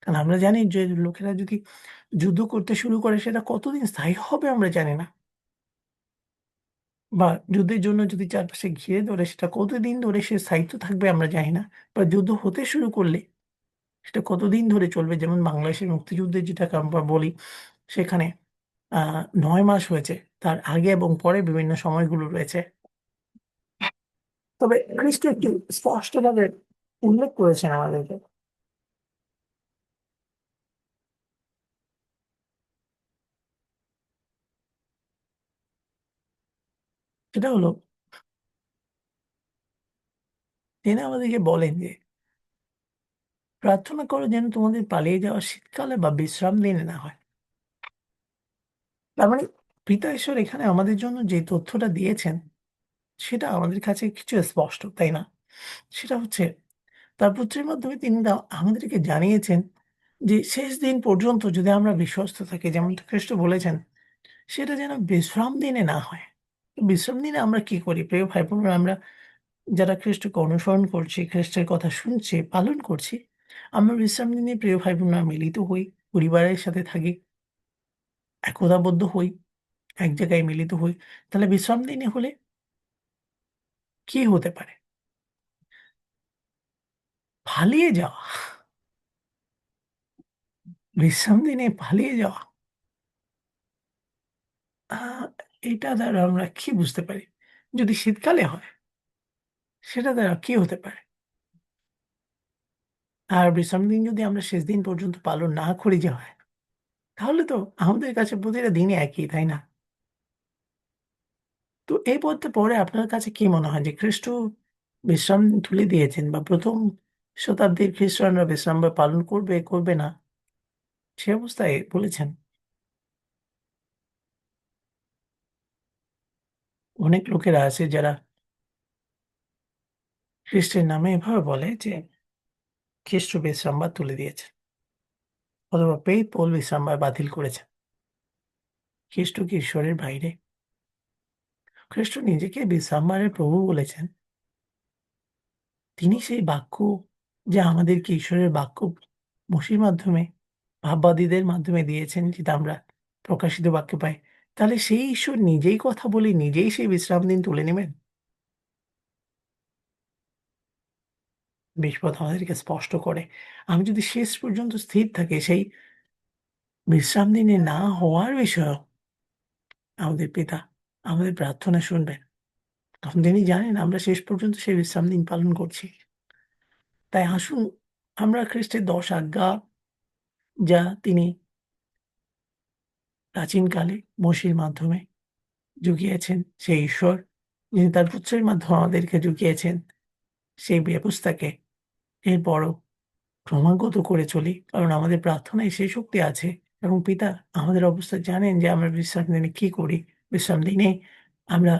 কারণ আমরা জানি যে লোকেরা যদি যুদ্ধ করতে শুরু করে সেটা কতদিন স্থায়ী হবে আমরা জানি না। বা যুদ্ধের জন্য যদি চারপাশে ঘিরে ধরে সেটা কতদিন ধরে সে স্থায়িত্ব থাকবে আমরা জানি না। বা যুদ্ধ হতে শুরু করলে সেটা কতদিন ধরে চলবে, যেমন বাংলাদেশের মুক্তিযুদ্ধের যেটাকে আমরা বলি সেখানে আ ৯ মাস হয়েছে। তার আগে এবং পরে বিভিন্ন সময়গুলো রয়েছে। তবে খ্রিস্ট একটু স্পষ্টভাবে উল্লেখ করেছেন আমাদেরকে। সেটা হলো তিনি আমাদেরকে বলেন যে প্রার্থনা করো যেন তোমাদের পালিয়ে যাওয়া শীতকালে বা বিশ্রাম দিনে না হয়। তার মানে পিতা ঈশ্বর এখানে আমাদের জন্য যে তথ্যটা দিয়েছেন, সেটা আমাদের কাছে কিছু স্পষ্ট, তাই না? সেটা হচ্ছে তার পুত্রের মাধ্যমে তিনি আমাদেরকে জানিয়েছেন যে শেষ দিন পর্যন্ত যদি আমরা বিশ্বস্ত থাকি, যেমনটা খ্রিস্ট বলেছেন, সেটা যেন বিশ্রাম দিনে না হয়। বিশ্রাম দিনে আমরা কি করি? প্রিয় ভাই-বোনেরা, আমরা যারা খ্রিস্টকে অনুসরণ করছি, খ্রিস্টের কথা শুনছি, পালন করছি, আমরা বিশ্রাম দিনে প্রিয় ভাই-বোনেরা মিলিত হই, পরিবারের সাথে থাকি, একতাবদ্ধ হই, এক জায়গায় মিলিত হই। তাহলে বিশ্রাম দিনে হলে কি হতে পারে? পালিয়ে যাওয়া। বিশ্রাম দিনে পালিয়ে যাওয়া। আ এটা দ্বারা আমরা কি বুঝতে পারি? যদি শীতকালে হয়, সেটা দ্বারা কি হতে পারে? আর বিশ্রাম দিন যদি আমরা শেষ দিন পর্যন্ত পালন না করি যে হয়, তাহলে তো আমাদের কাছে প্রতিটা দিনই একই, তাই না? তো এই পথে পড়ে আপনার কাছে কি মনে হয় যে খ্রিস্ট বিশ্রাম তুলে দিয়েছেন বা ১ম শতাব্দীর খ্রিস্টানরা বিশ্রাম বা পালন করবে, করবে না, সে অবস্থায় বলেছেন? অনেক লোকেরা আছে যারা খ্রিস্টের নামে এভাবে বলে যে খ্রিস্ট বিশ্রামবার তুলে দিয়েছেন অথবা পেই-পল বিশ্রামবার বাতিল করেছেন। খ্রিস্ট কি ঈশ্বরের বাইরে? খ্রিস্ট নিজেকে বিশ্রামবারের প্রভু বলেছেন। তিনি সেই বাক্য যা আমাদেরকে ঈশ্বরের বাক্য মসির মাধ্যমে, ভাববাদীদের মাধ্যমে দিয়েছেন, যেটা আমরা প্রকাশিত বাক্যে পাই। তাহলে সেই ঈশ্বর নিজেই কথা বলে নিজেই সেই বিশ্রাম দিন তুলে নিবেন? বিশপদ আমাদেরকে স্পষ্ট করে। আমি যদি শেষ পর্যন্ত স্থির থাকি সেই বিশ্রাম দিনে না হওয়ার বিষয়েও আমাদের পিতা আমাদের প্রার্থনা শুনবেন। কারণ তিনি জানেন আমরা শেষ পর্যন্ত সেই বিশ্রাম দিন পালন করছি। তাই আসুন আমরা খ্রিস্টের ১০ আজ্ঞা যা তিনি প্রাচীনকালে মসির মাধ্যমে জুগিয়েছেন, সেই ঈশ্বর যিনি তার পুত্রের মাধ্যমে আমাদেরকে জুগিয়েছেন, সেই ব্যবস্থাকে এরপরও ক্রমাগত করে চলি। কারণ আমাদের প্রার্থনায় সেই শক্তি আছে এবং পিতা আমাদের অবস্থা জানেন যে আমরা বিশ্রাম দিনে কি করি, বিশ্রাম দিনে আমরা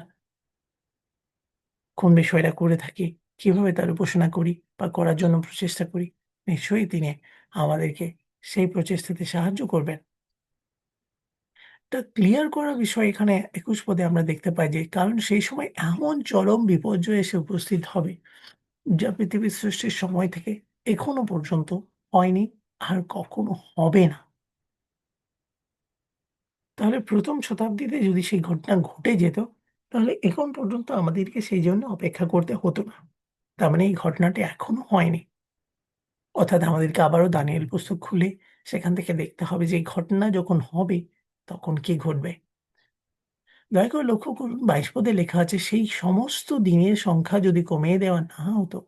কোন বিষয়টা করে থাকি, কিভাবে তার উপাসনা করি বা করার জন্য প্রচেষ্টা করি। নিশ্চয়ই তিনি আমাদেরকে সেই প্রচেষ্টাতে সাহায্য করবেন। একটা ক্লিয়ার করা বিষয় এখানে ২১ পদে আমরা দেখতে পাই যে, কারণ সেই সময় এমন চরম বিপর্যয় এসে উপস্থিত হবে, যা পৃথিবীর সৃষ্টির সময় থেকে এখনো পর্যন্ত হয়নি, আর কখনো হবে না। তাহলে ১ম শতাব্দীতে যদি সেই ঘটনা ঘটে যেত, তাহলে এখন পর্যন্ত আমাদেরকে সেই জন্য অপেক্ষা করতে হতো না। তার মানে এই ঘটনাটি এখনো হয়নি। অর্থাৎ আমাদেরকে আবারও দানিয়েল পুস্তক খুলে সেখান থেকে দেখতে হবে যে এই ঘটনা যখন হবে, তখন কি ঘটবে? দয়া করে লক্ষ্য করুন ২২ পদে লেখা আছে, সেই সমস্ত দিনের সংখ্যা যদি কমিয়ে দেওয়া না হতো,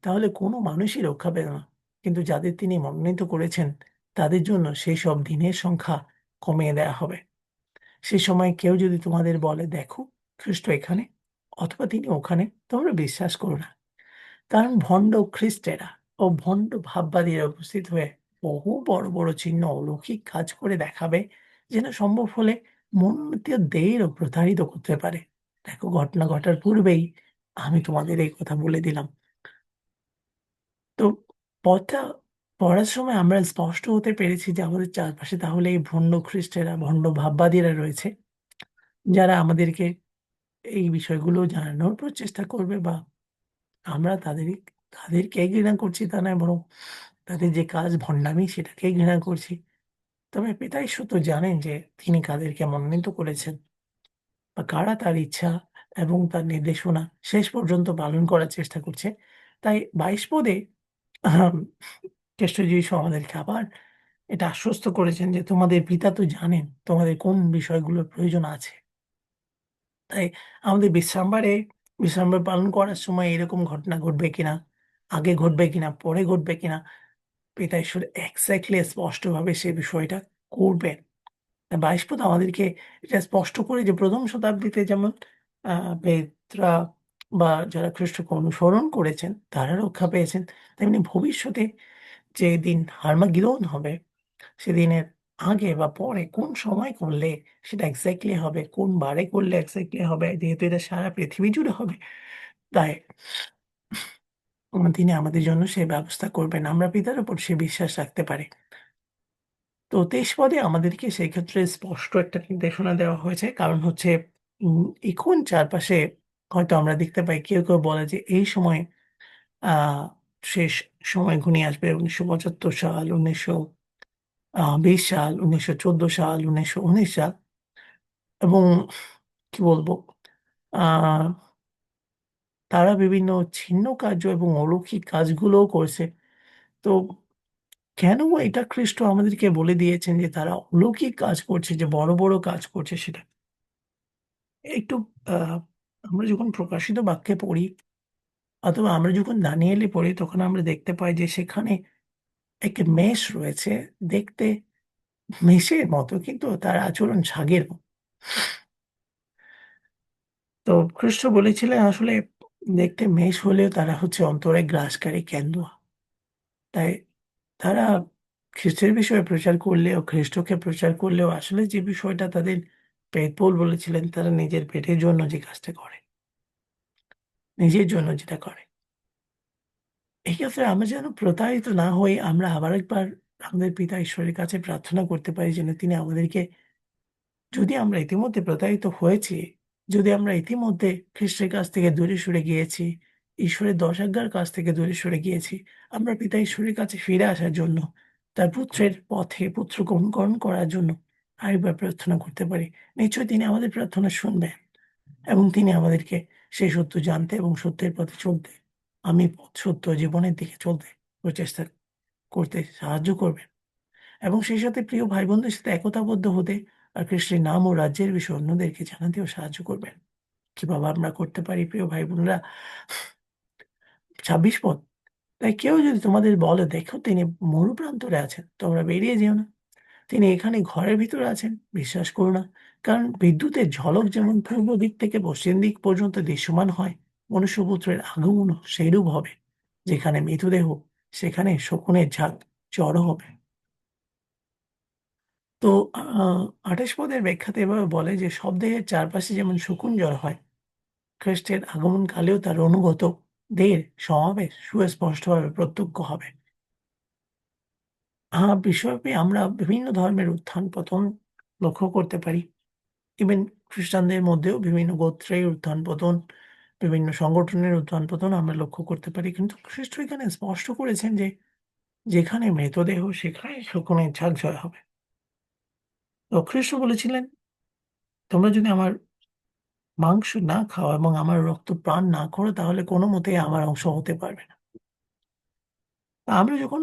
তাহলে কোনো মানুষই রক্ষা পেত না। কিন্তু যাদের তিনি মনোনীত করেছেন, তাদের জন্য সেসব দিনের সংখ্যা কমিয়ে দেয়া হবে। সে সময় কেউ যদি তোমাদের বলে, "দেখো, খ্রিস্ট এখানে অথবা তিনি ওখানে," তোমরা বিশ্বাস করো না। কারণ ভণ্ড খ্রিস্টেরা ও ভণ্ড ভাববাদীরা উপস্থিত হয়ে বহু বড়, বড় চিহ্ন অলৌকিক কাজ করে দেখাবে, যেন সম্ভব হলে মনোনীতদেরও প্রতারিত করতে পারে। দেখো, ঘটনা ঘটার পূর্বেই আমি তোমাদের এই কথা বলে দিলাম। তো পথটা পড়ার সময় আমরা স্পষ্ট হতে পেরেছি যে আমাদের চারপাশে তাহলে এই ভণ্ড খ্রিস্টেরা, ভণ্ড ভাববাদীরা রয়েছে, যারা আমাদেরকে এই বিষয়গুলো জানানোর প্রচেষ্টা করবে বা আমরা তাদেরকে ঘৃণা করছি তা নয়, বরং তাদের যে কাজ ভণ্ডামি সেটাকেই ঘৃণা করছি। তবে পিতা ঈশ্বর তো জানেন যে তিনি কাদেরকে মনোনীত করেছেন বা কারা তার ইচ্ছা এবং তার নির্দেশনা শেষ পর্যন্ত পালন করার চেষ্টা করছে। তাই ২২ পদে আহাম খ্রিস্ট যিশু আমাদেরকে আবার এটা আশ্বস্ত করেছেন যে তোমাদের পিতা তো জানেন তোমাদের কোন বিষয়গুলোর প্রয়োজন আছে। তাই আমাদের বিশ্রামবার পালন করার সময় এরকম ঘটনা ঘটবে কিনা, আগে ঘটবে কিনা, পরে ঘটবে কিনা, পিতা ঈশ্বর এক্সাক্টলি স্পষ্টভাবে সে বিষয়টা করবেন। ২২ পদ আমাদেরকে এটা স্পষ্ট করে যে ১ম শতাব্দীতে যেমন আ পেত্রা বা যারা খ্রিস্টকে অনুসরণ করেছেন তারা রক্ষা পেয়েছেন, তেমনি ভবিষ্যতে যেদিন হার্মাগিদন হবে, সেদিনের আগে বা পরে কোন সময় করলে সেটা এক্সাক্টলি হবে, কোন বারে করলে এক্সাক্টলি হবে, যেহেতু এটা সারা পৃথিবী জুড়ে হবে, তাই তিনি আমাদের জন্য সেই ব্যবস্থা করবেন। আমরা পিতার উপর সে বিশ্বাস রাখতে পারি। তো ২৩ পদে আমাদেরকে সেই ক্ষেত্রে স্পষ্ট একটা নির্দেশনা দেওয়া হয়েছে। কারণ হচ্ছে এখন চারপাশে হয়তো আমরা দেখতে পাই কেউ বলে যে এই সময় আ শেষ সময় ঘনিয়ে আসবে ১৯৭৫ সাল, ১৯২০ সাল, ১৯১৪ সাল, ১৯১৯ সাল এবং কি বলবো? আ তারা বিভিন্ন ছিন্ন কার্য এবং অলৌকিক কাজগুলোও করেছে। তো কেন এটা খ্রিস্ট আমাদেরকে বলে দিয়েছেন যে তারা অলৌকিক কাজ করছে, যে বড় কাজ করছে সেটা। একটু আ আমরা যখন প্রকাশিত বাক্যে পড়ি অথবা আমরা যখন দানিয়েলে পড়ি তখন আমরা দেখতে পাই যে সেখানে একটি মেষ রয়েছে। দেখতে মেষের মতো কিন্তু তার আচরণ ছাগের মতো। তো খ্রিস্ট বলেছিলেন আসলে দেখতে মেষ হলেও তারা হচ্ছে অন্তরে গ্রাসকারী কেন্দুয়া। তাই তারা খ্রিস্টের বিষয়ে প্রচার করলেও, খ্রিস্টকে প্রচার করলেও আসলে যে বিষয়টা তাদের পৌল বলেছিলেন তারা নিজের পেটের জন্য যে কাজটা করে, নিজের জন্য যেটা করে। এক্ষেত্রে আমরা যেন প্রতারিত না হই, আমরা আবার একবার আমাদের পিতা ঈশ্বরের কাছে প্রার্থনা করতে পারি যেন তিনি আমাদেরকে, যদি আমরা ইতিমধ্যে প্রতারিত হয়েছি, যদি আমরা ইতিমধ্যে খ্রিস্টের কাছ থেকে দূরে সরে গিয়েছি, ঈশ্বরের দশাজ্ঞার কাছ থেকে দূরে সরে গিয়েছি, আমরা পিতা ঈশ্বরের কাছে ফিরে আসার জন্য, তার পুত্রের পথে পুত্রকে অনুকরণ করার জন্য আরেকবার প্রার্থনা করতে পারি। নিশ্চয়ই তিনি আমাদের প্রার্থনা শুনবেন এবং তিনি আমাদেরকে সেই সত্য জানতে এবং সত্যের পথে চলতে, আমি পথ সত্য জীবনের দিকে চলতে প্রচেষ্টা করতে সাহায্য করবেন। এবং সেই সাথে প্রিয় ভাই-বোনদের সাথে একতাবদ্ধ হতে আর খ্রিস্টের নাম ও রাজ্যের বিষয়ে অন্যদেরকে জানাতেও সাহায্য করবেন। কিভাবে আমরা করতে পারি প্রিয় ভাই-বোনরা? ২৬ পদ। তাই কেউ যদি তোমাদের বলে, দেখো তিনি মরুপ্রান্তরে আছেন, তোমরা বেরিয়ে যেও না। তিনি এখানে ঘরের ভিতরে আছেন, বিশ্বাস করো না। কারণ বিদ্যুতের ঝলক যেমন পূর্ব দিক থেকে পশ্চিম দিক পর্যন্ত দৃশ্যমান হয়, মনুষ্যপুত্রের আগমনও সেইরূপ হবে। যেখানে মৃতদেহ, সেখানে শকুনের ঝাঁক জড়ো হবে। তো ২৮ পদের ব্যাখ্যাতে এভাবে বলে যে, সব দেহের চারপাশে যেমন শকুন জড়ো হয়, খ্রিস্টের আগমনকালেও তার অনুগতদের সমাবেশ সুস্পষ্টভাবে প্রত্যক্ষ হবে। বিশ্বব্যাপী আমরা বিভিন্ন ধর্মের উত্থান-পতন লক্ষ্য করতে পারি। ইভেন খ্রিস্টানদের মধ্যেও বিভিন্ন গোত্রের উত্থান-পতন, বিভিন্ন সংগঠনের উত্থান-পতন আমরা লক্ষ্য করতে পারি। কিন্তু খ্রিস্ট এখানে স্পষ্ট করেছেন যে, যেখানে মৃতদেহ সেখানে শকুনের ঝাঁক জয় হবে। তো খ্রিস্ট বলেছিলেন, তোমরা যদি আমার মাংস না খাও এবং আমার রক্ত পান না করো তাহলে কোনমতেই আমার অংশ হতে পারবে না। আমরা যখন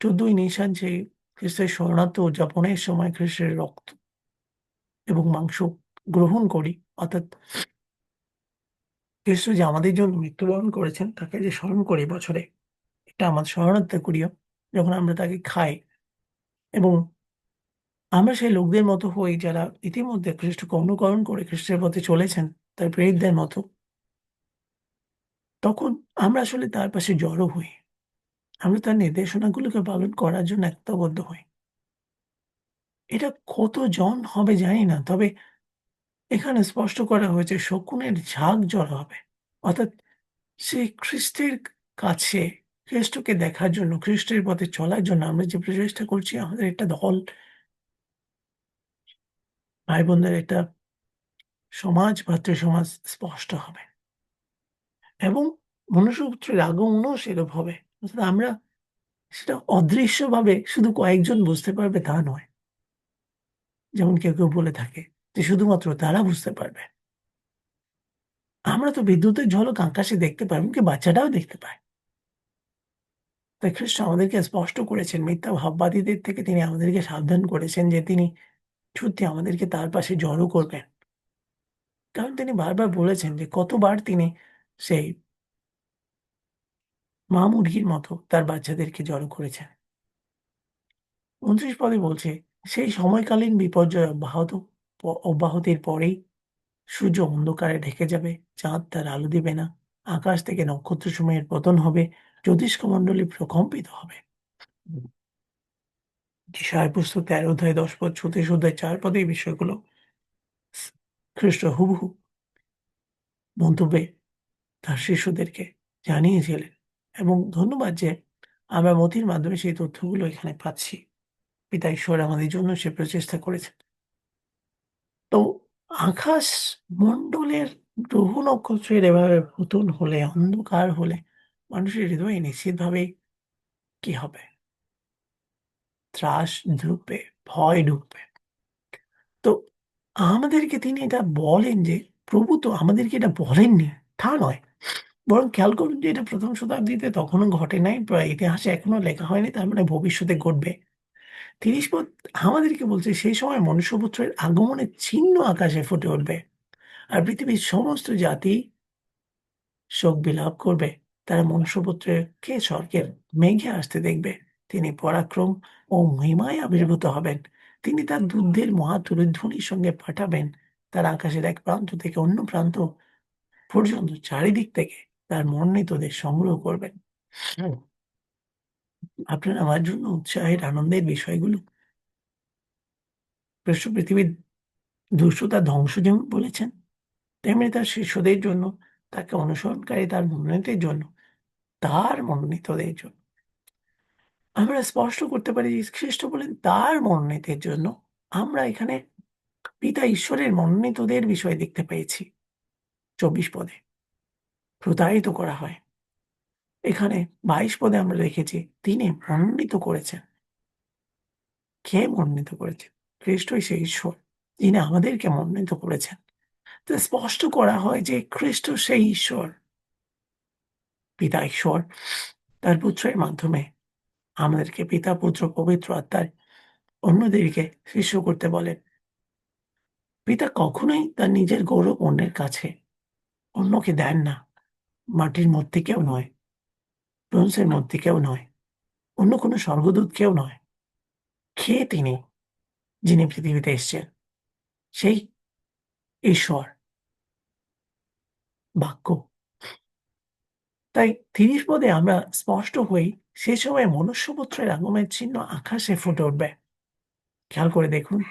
১৪ই নিশান যে খ্রিস্টের শরণার্থী উদযাপনের সময় খ্রিস্টের রক্ত এবং মাংস গ্রহণ করি, অর্থাৎ খ্রিস্ট যে আমাদের জন্য মৃত্যুবরণ করেছেন তাকে যে স্মরণ করি বছরে, এটা আমার শরণার্থী করিও। যখন আমরা তাকে খাই এবং আমরা সেই লোকদের মতো হই যারা ইতিমধ্যে খ্রিস্টকে অনুকরণ করে খ্রিস্টের পথে চলেছেন, তার প্রেরিতদের মতো, তখন আমরা আসলে তার পাশে জড়ো হই। আমরা তার নির্দেশনাগুলোকে পালন করার জন্য একতাবদ্ধ হই। এটা কতজন হবে জানি না। তবে এখানে স্পষ্ট করা হয়েছে শকুনের ঝাঁক জড়ো হবে। অর্থাৎ সেই খ্রিস্টের কাছে, খ্রিস্টকে দেখার জন্য, খ্রিস্টের পথে চলার জন্য আমরা যে প্রচেষ্টা করছি, আমাদের একটা দল, ভাই-বোনদের একটা সমাজ, ভ্রাতৃসমাজ স্পষ্ট হবে এবং মনুষ্যপুত্রের আগমনও সেরূপ হবে। অর্থাৎ আমরা সেটা অদৃশ্যভাবে শুধু কয়েকজন বুঝতে পারবে তা নয়। যেমন কেউ বলে থাকে যে শুধুমাত্র তারা বুঝতে পারবে। আমরা তো বিদ্যুতের ঝলক আকাশে দেখতে পাই, এমনকি বাচ্চাটাও দেখতে পায়। তাই খ্রিস্ট আমাদেরকে স্পষ্ট করেছেন, মিথ্যা ভাববাদীদের থেকে তিনি আমাদেরকে সাবধান করেছেন যে তিনি সত্যি আমাদেরকে তার পাশে জড়ো করবেন। কারণ তিনি বারবার বলেছেন যে কতবার তিনি সেই মা-মুরগির মতো তার বাচ্চাদেরকে জড়ো করেছেন। ২৯ পদে বলছে, সেই সময়কালীন বিপর্যয় অব্যাহতির পরেই সূর্য অন্ধকারে ঢেকে যাবে, চাঁদ তার আলো দিবে না, আকাশ থেকে নক্ষত্রসমূহের পতন হবে, জ্যোতিষ্কমণ্ডলী প্রকম্পিত হবে। ঈশায় পুস্তক ১৩ অধ্যায় ১০ পদ, ৩৪ অধ্যায় ৪ পদে এই বিষয়গুলো খ্রিস্ট হুবহু মন্তব্যে তার শিষ্যদেরকে জানিয়েছিলেন, এবং ধন্যবাদ যে আমরা মতির মাধ্যমে সেই তথ্যগুলো এখানে পাচ্ছি। পিতা ঈশ্বর আমাদের জন্য সে প্রচেষ্টা করেছেন। তো আকাশ মণ্ডলের গ্রহ নক্ষত্রের এভাবে পতন হলে, অন্ধকার হলে মানুষের হৃদয়ে নিশ্চিতভাবেই কি হবে? ত্রাস ঢুকবে, ভয় ঢুকবে। তো আমাদেরকে তিনি এটা বলেন যে, প্রভু তো আমাদেরকে এটা বলেননি, তা নয়। বরং খেয়াল করুন যে এটা ১ম শতাব্দীতে তখনও ঘটে নাই। ইতিহাসে এখনো লেখা হয়নি, তার মানে ভবিষ্যতে ঘটবে। ৩০ পদ আমাদেরকে বলছে সেই সময় মনুষ্যপুত্রের আগমনের চিহ্ন আকাশে ফুটে উঠবে। আর পৃথিবীর সমস্ত জাতি শোক বিলাপ করবে। তারা মনুষ্যপুত্রকে স্বর্গের মেঘে আসতে দেখবে। তিনি পরাক্রম ও মহিমায় আবির্ভূত হবেন। তিনি তার দূতদের মহাতুরধ্বনির সঙ্গে পাঠাবেন। তারা আকাশের এক প্রান্ত থেকে অন্য প্রান্ত পর্যন্ত চারিদিক থেকে তার মনোনীতদের সংগ্রহ করবেন। হুম। আপনার আমার জন্য উৎসাহের আনন্দের বিষয়গুলো পৃথিবীর দুষ্টতা ধ্বংস যেমন বলেছেন, তেমনি তার শিষ্যদের জন্য, তাকে অনুসরণকারী তার মনোনীতের জন্য, তার মনোনীতদের জন্য। আমরা স্পষ্ট করতে পারি যে খ্রিস্ট বলেন তার মনোনীতের জন্য। আমরা এখানে পিতা ঈশ্বরের মনোনীতদের বিষয় দেখতে পেয়েছি। ২৪ পদে প্রতারিত করা হয়। এখানে ২২ পদে আমরা দেখেছি তিনি মনোনীত করেছেন। কে মনোনীত করেছেন? খ্রিস্টই সেই ঈশ্বর যিনি আমাদেরকে মনোনীত করেছেন। তো স্পষ্ট করা হয় যে খ্রিস্ট সেই ঈশ্বর, পিতা ঈশ্বর তার পুত্রের মাধ্যমে আমাদেরকে পিতা, পুত্র, পবিত্র আত্মার অন্যদেরকে শিষ্য করতে বলেন। পিতা কখনোই তার নিজের গৌরব অন্যের কাছে অন্যকে দেন না। মাটির মূর্তিকেও নয়, ব্রোঞ্জের মূর্তিকেও নয়, অন্য কোনো স্বর্গদূতকেও নয়। কে তিনি যিনি পৃথিবীতে এসেছেন? সেই ঈশ্বর, বাক্য। তাই ৩০ পদে আমরা স্পষ্ট হই, সে সময় মনুষ্যপুত্রের আগমনের চিহ্ন আকাশে ফুটে উঠবে। খেয়াল করে দেখুন,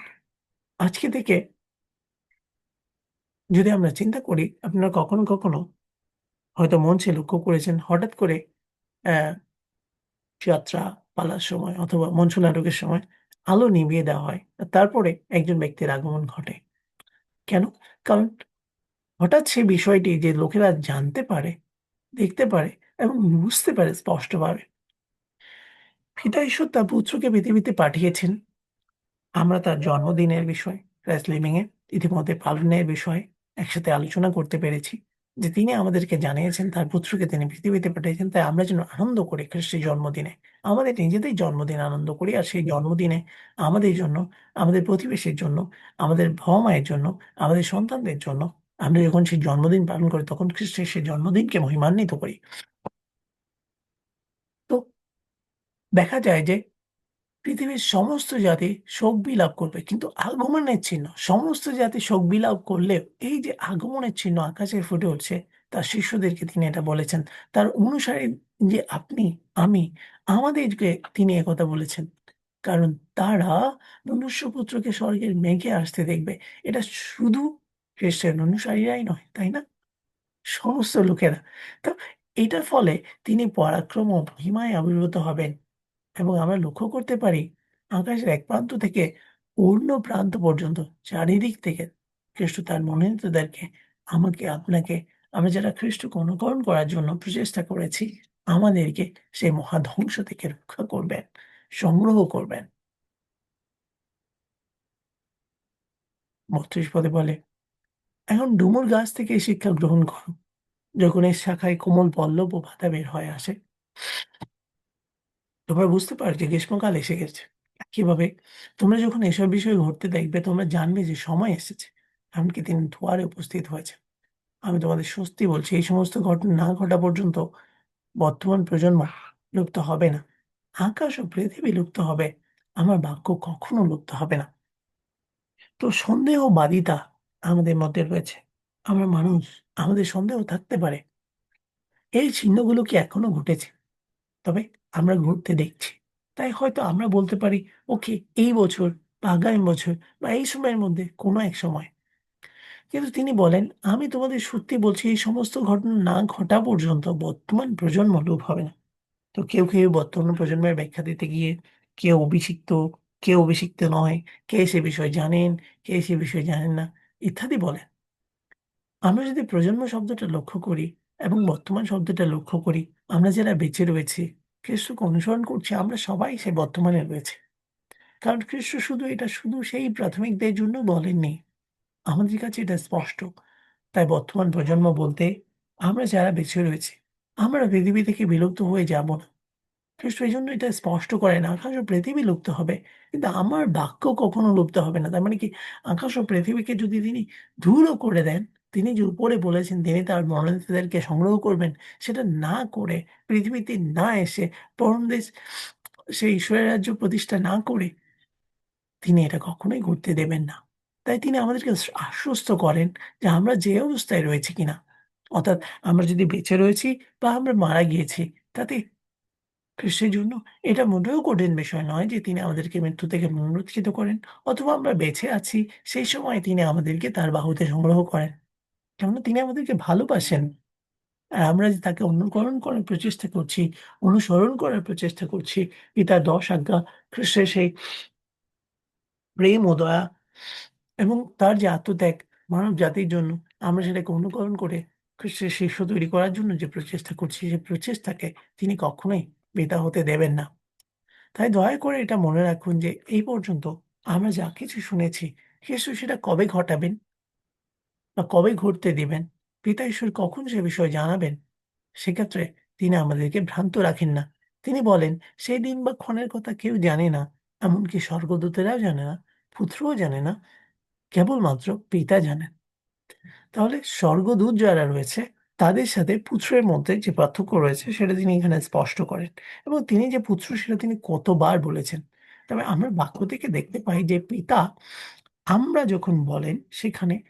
আজকে থেকে যদি আমরা চিন্তা করি, আপনারা কখনো, কখনো হয়তো মঞ্চে লক্ষ্য করেছেন হঠাৎ করে অ্যা যাত্রা পালার সময় অথবা মঞ্চ নাটকের সময় আলো নিভিয়ে দেওয়া হয়। আর তারপরে একজন ব্যক্তির আগমন ঘটে। কেন? কারণ হঠাৎ সেই বিষয়টি যে লোকেরা জানতে পারে, দেখতে পারে এবং বুঝতে পারে স্পষ্টভাবে। পিতা ঈশ্বর তার পুত্রকে পৃথিবীতে পাঠিয়েছেন। আমরা তার জন্মদিনের বিষয়, ক্রাইস্ট লিভিং এ ইতিমধ্যে পালনের বিষয়ে একসাথে আলোচনা করতে পেরেছি। যে তিনি আমাদেরকে জানিয়েছেন তার পুত্রকে তিনি পৃথিবীতে পাঠিয়েছেন, তাই আমরা যেন আনন্দ করি খ্রিস্টের জন্মদিনে। আমাদের নিজেদের জন্মদিন আনন্দ করি। আর সেই জন্মদিনে আমাদের জন্য, আমাদের প্রতিবেশীর জন্য, আমাদের বাবা-মায়ের জন্য, আমাদের সন্তানদের জন্য আমরা যখন সেই জন্মদিন পালন করি তখন খ্রিস্টের সেই জন্মদিনকে মহিমান্বিত করি। তো দেখা যায় যে পৃথিবীর সমস্ত জাতি শোক বিলাপ করবে। কিন্তু আগমনের চিহ্ন, সমস্ত জাতি শোক বিলাপ করলেও এই যে আগমনের চিহ্ন আকাশে ফুটে উঠছে, তার শিষ্যদেরকে তিনি এটা বলেছেন। তার অনুসারী যে আপনি, আমি, আমাদেরকে তিনি একথা বলেছেন। কারণ তারা মনুষ্যপুত্রকে স্বর্গের মেঘে আসতে দেখবে। এটা শুধু খ্রিস্টের অনুসারীরাই নয়, তাই না? সমস্ত লোকেরা। তো এটার ফলে তিনি পরাক্রম ও মহিমায় আবির্ভূত হবেন। এবং আমরা লক্ষ্য করতে পারি আকাশের এক প্রান্ত থেকে অন্য প্রান্ত পর্যন্ত চারিদিক থেকে খ্রিস্ট তার মনোনীতদেরকে, আমাকে, আপনাকে, আমরা যারা খ্রিস্টকে অনুকরণ করার জন্য প্রচেষ্টা করেছি, আমাদেরকে সেই মহাধ্বংস থেকে রক্ষা করবেন, সংগ্রহ করবেন। ৩২ পদে বলে, এখন ডুমুর গাছ থেকে এই শিক্ষা গ্রহণ করো। যখন এর শাখায় কোমল পল্লব ও পাতা বের হয়ে আসে, তোমরা বুঝতে পারো যে গ্রীষ্মকাল এসে গেছে। একইভাবে তোমরা যখন এসব বিষয় ঘটতে দেখবে, তোমরা জানবে যে সময় এসেছে। এমনকি তিনি দুয়ারে উপস্থিত হয়েছেন। আমি তোমাদের সত্যি বলছি, এই সমস্ত ঘটনা না ঘটা পর্যন্ত বর্তমান প্রজন্ম লুপ্ত হবে না। আকাশ ও পৃথিবী লুপ্ত হবে। আমার বাক্য কখনো লুপ্ত হবে না। তো সন্দেহবাদিতা আমাদের মধ্যে রয়েছে। আমরা মানুষ, আমাদের সন্দেহ থাকতে পারে। এই চিহ্নগুলো কি এখনো ঘটেছে? তবে আমরা ঘটতে দেখছি। তাই হয়তো আমরা বলতে পারি, ওকে, এই বছর বা আগামী বছর বা এই সময়ের মধ্যে কোনো এক সময়। কিন্তু তিনি বলেন, "আমি তোমাদের সত্যি বলছি, এই সমস্ত ঘটনা না ঘটা পর্যন্ত বর্তমান প্রজন্ম লোপ হবে না।" তো কেউ বর্তমান প্রজন্মের ব্যাখ্যা দিতে গিয়ে কেউ অভিষিক্ত, কেউ অভিষিক্ত নয়, কে সে বিষয়ে জানেন, কে সে বিষয়ে জানেন না ইত্যাদি বলেন। আমরা যদি প্রজন্ম শব্দটা লক্ষ্য করি এবং বর্তমান শব্দটা লক্ষ্য করি, আমরা যারা বেঁচে রয়েছি, খ্রিস্টকে অনুসরণ করছি, আমরা সবাই সেই বর্তমানে রয়েছি। কারণ খ্রিস্ট শুধু সেই প্রাথমিকদের জন্য বলেননি। আমাদের কাছে এটা স্পষ্ট। তাই বর্তমান প্রজন্ম বলতে আমরা যারা বেঁচে রয়েছি, আমরা পৃথিবী থেকে বিলুপ্ত হয়ে যাব না। খ্রিস্ট এইজন্য এটা স্পষ্ট করেন, আকাশ ও পৃথিবী লুপ্ত হবে। কিন্তু আমার বাক্য কখনো লুপ্ত হবে না। তার মানে কি, আকাশ ও পৃথিবীকে যদি তিনি ধুলো করে দেন, তিনি যে উপরে বলেছেন তিনি তার মনোনীতদেরকে সংগ্রহ করবেন, সেটা না করে, পৃথিবীতে না এসে, পরমদেশ সেই ঈশ্বরের রাজ্য প্রতিষ্ঠা না করে তিনি এটা কখনোই ঘটতে দেবেন না। তাই তিনি আমাদেরকে আশ্বস্ত করেন যে আমরা যে অবস্থায় রয়েছি কিনা, অর্থাৎ আমরা যদি বেঁচে রয়েছি বা আমরা মারা গিয়েছি, তাতে খ্রিস্টের জন্য এটা মোটেও কঠিন বিষয় নয় যে তিনি আমাদেরকে মৃত্যু থেকে পুনরুত্থিত করেন, অথবা আমরা বেঁচে আছি সেই সময় তিনি আমাদেরকে তার বাহুতে সংগ্রহ করেন। কেননা তিনি আমাদেরকে ভালোবাসেন। আর আমরা যে তাকে অনুকরণ করার প্রচেষ্টা করছি, অনুসরণ করার প্রচেষ্টা করছি, পিতার ১০ আজ্ঞা, খ্রিস্টের সেই প্রেম ও দয়া এবং তার যে আত্মত্যাগ মানব জাতির জন্য, আমরা সেটাকে অনুকরণ করে খ্রিস্টের শিষ্য তৈরি করার জন্য যে প্রচেষ্টা করছি, সেই প্রচেষ্টাকে তিনি কখনোই বৃথা হতে দেবেন না। তাই দয়া করে এটা মনে রাখুন যে এই পর্যন্ত আমরা যা কিছু শুনেছি, খ্রিস্ট সেটা কবে ঘটাবেন বা কবে ঘটতে দিবেন, পিতা ঈশ্বর কখন সে বিষয়ে জানাবেন, সেক্ষেত্রে তিনি আমাদেরকে ভ্রান্ত রাখেন না। তিনি বলেন, সেই দিন বা ক্ষণের কথা কেউ জানে না, এমনকি স্বর্গদূতেরাও জানে না, পুত্রও জানে না, কেবলমাত্র পিতা জানেন। তাহলে স্বর্গদূত যারা রয়েছে, তাদের সাথে পুত্রের মধ্যে যে পার্থক্য রয়েছে সেটা তিনি এখানে স্পষ্ট করেন, এবং তিনি যে পুত্র সেটা তিনি কতবার বলেছেন। তবে আমরা বাক্য থেকে দেখতে পাই যে পিতা আমরা যখন বলেন, সেখানে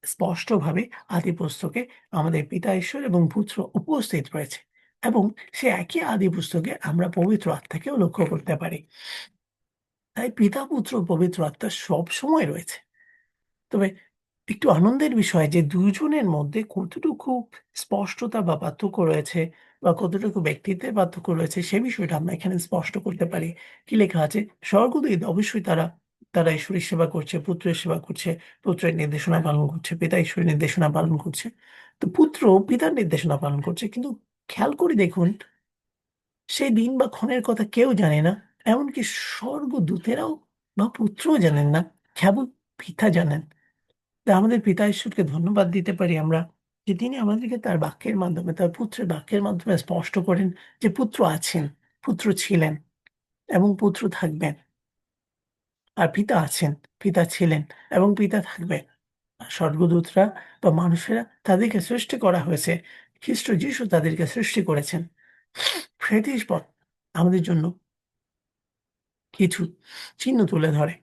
স্পষ্টভাবে আদিপুস্তকে আমাদের পিতা ঈশ্বর এবং পুত্র উপস্থিত রয়েছে, এবং সে একই আদিপুস্তকে আমরা পবিত্র আত্মাকেও লক্ষ্য করতে পারি। তাই পিতা, পুত্র, পবিত্র আত্মা সবসময় রয়েছে। তবে একটু আনন্দের বিষয় যে ২ জনের মধ্যে কতটুকু স্পষ্টতা বা পার্থক্য রয়েছে বা কতটুকু ব্যক্তিত্বের পার্থক্য রয়েছে, সে বিষয়টা আমরা এখানে স্পষ্ট করতে পারি। কি লেখা আছে? স্বর্গদূত অবশ্যই তারা ঈশ্বরের সেবা করছে, পুত্রের সেবা করছে, পুত্রের নির্দেশনা পালন করছে, পিতা ঈশ্বরের নির্দেশনা পালন করছে। তো পুত্র পিতার নির্দেশনা পালন করছে। কিন্তু খেয়াল করে দেখুন, সেই দিন বা ক্ষণের কথা কেউ জানে না। এমনকি স্বর্গদূতেরাও বা পুত্রও জানেন না। কেবল পিতা জানেন। তা আমাদের পিতা ঈশ্বরকে ধন্যবাদ দিতে পারি আমরা যে তিনি আমাদেরকে তার বাক্যের মাধ্যমে, তার পুত্রের বাক্যের মাধ্যমে স্পষ্ট করেন যে পুত্র আছেন, পুত্র ছিলেন এবং পুত্র থাকবেন। আর পিতা আছেন, পিতা ছিলেন এবং পিতা থাকবেন। আর স্বর্গদূতরা বা মানুষেরা তাদেরকে সৃষ্টি করা হয়েছে। খ্রিস্ট যিশু তাদেরকে সৃষ্টি করেছেন। সেটির আমাদের জন্য কিছু চিহ্ন তুলে ধরে।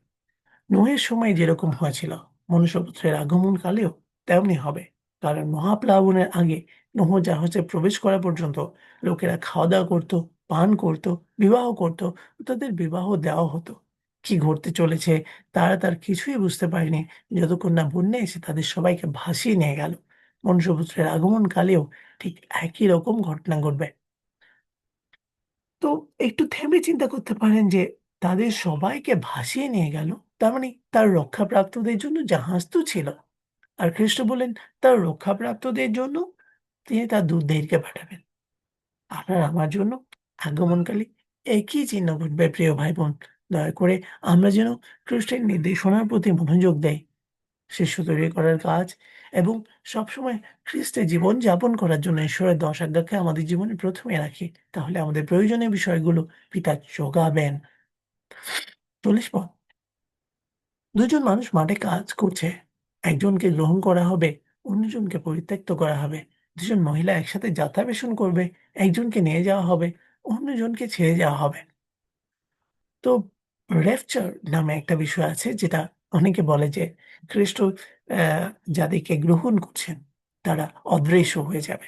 নোহের সময় যেরকম হয়েছিল, মনুষ্যপুত্রের আগমনকালেও তেমনি হবে। কারণ মহাপ্লাবনের আগে নোহ জাহাজে প্রবেশ করা পর্যন্ত লোকেরা খাওয়া-দাওয়া করত, পান করত, বিবাহ করত, তাদের বিবাহ দেওয়া হতো। কি ঘটতে চলেছে তারা তার কিছুই বুঝতে পারেনি, যতক্ষণ না বন্যা এসে তাদের সবাইকে ভাসিয়ে নিয়ে গেল। মনুষ্যপুত্রের আগমনকালেও ঠিক একই রকম ঘটনা ঘটবে। তো একটু থেমে চিন্তা করতে পারেন যে তাদের সবাইকে ভাসিয়ে নিয়ে গেল। তার মানে তার রক্ষাপ্রাপ্তদের জন্য জাহাজ তো ছিল। আর খ্রিস্ট বললেন তার রক্ষাপ্রাপ্তদের জন্য তিনি তার দূতদেরকে পাঠাবেন। আপনার আমার জন্য আগমনকালে একই চিহ্ন ঘটবে, প্রিয় ভাই-বোন। দয়া করে আমরা যেন খ্রিস্টের নির্দেশনার প্রতি মনোযোগ দেই। শিষ্য তৈরি করার কাজ এবং সবসময় খ্রিস্টে জীবন যাপন করার জন্য ঈশ্বরের ১০ আজ্ঞাকে আমাদের জীবনে ১ম এ রাখি। তাহলে আমাদের প্রয়োজনীয় বিষয়গুলো পিতা যোগাবেন। ৪০ পদ। ২ জন মানুষ মাঠে কাজ করছে। একজনকে গ্রহণ করা হবে, অন্যজনকে পরিত্যক্ত করা হবে। ২ জন মহিলা একসাথে যাত্রাবেশন করবে। একজনকে নিয়ে যাওয়া হবে, অন্যজনকে ছেড়ে যাওয়া হবে। তো rapture নামে একটা বিষয় আছে, যেটা অনেকে বলে যে খ্রিস্ট অ্যা যাদেরকে গ্রহণ করছেন তারা অদৃশ্য হয়ে যাবে।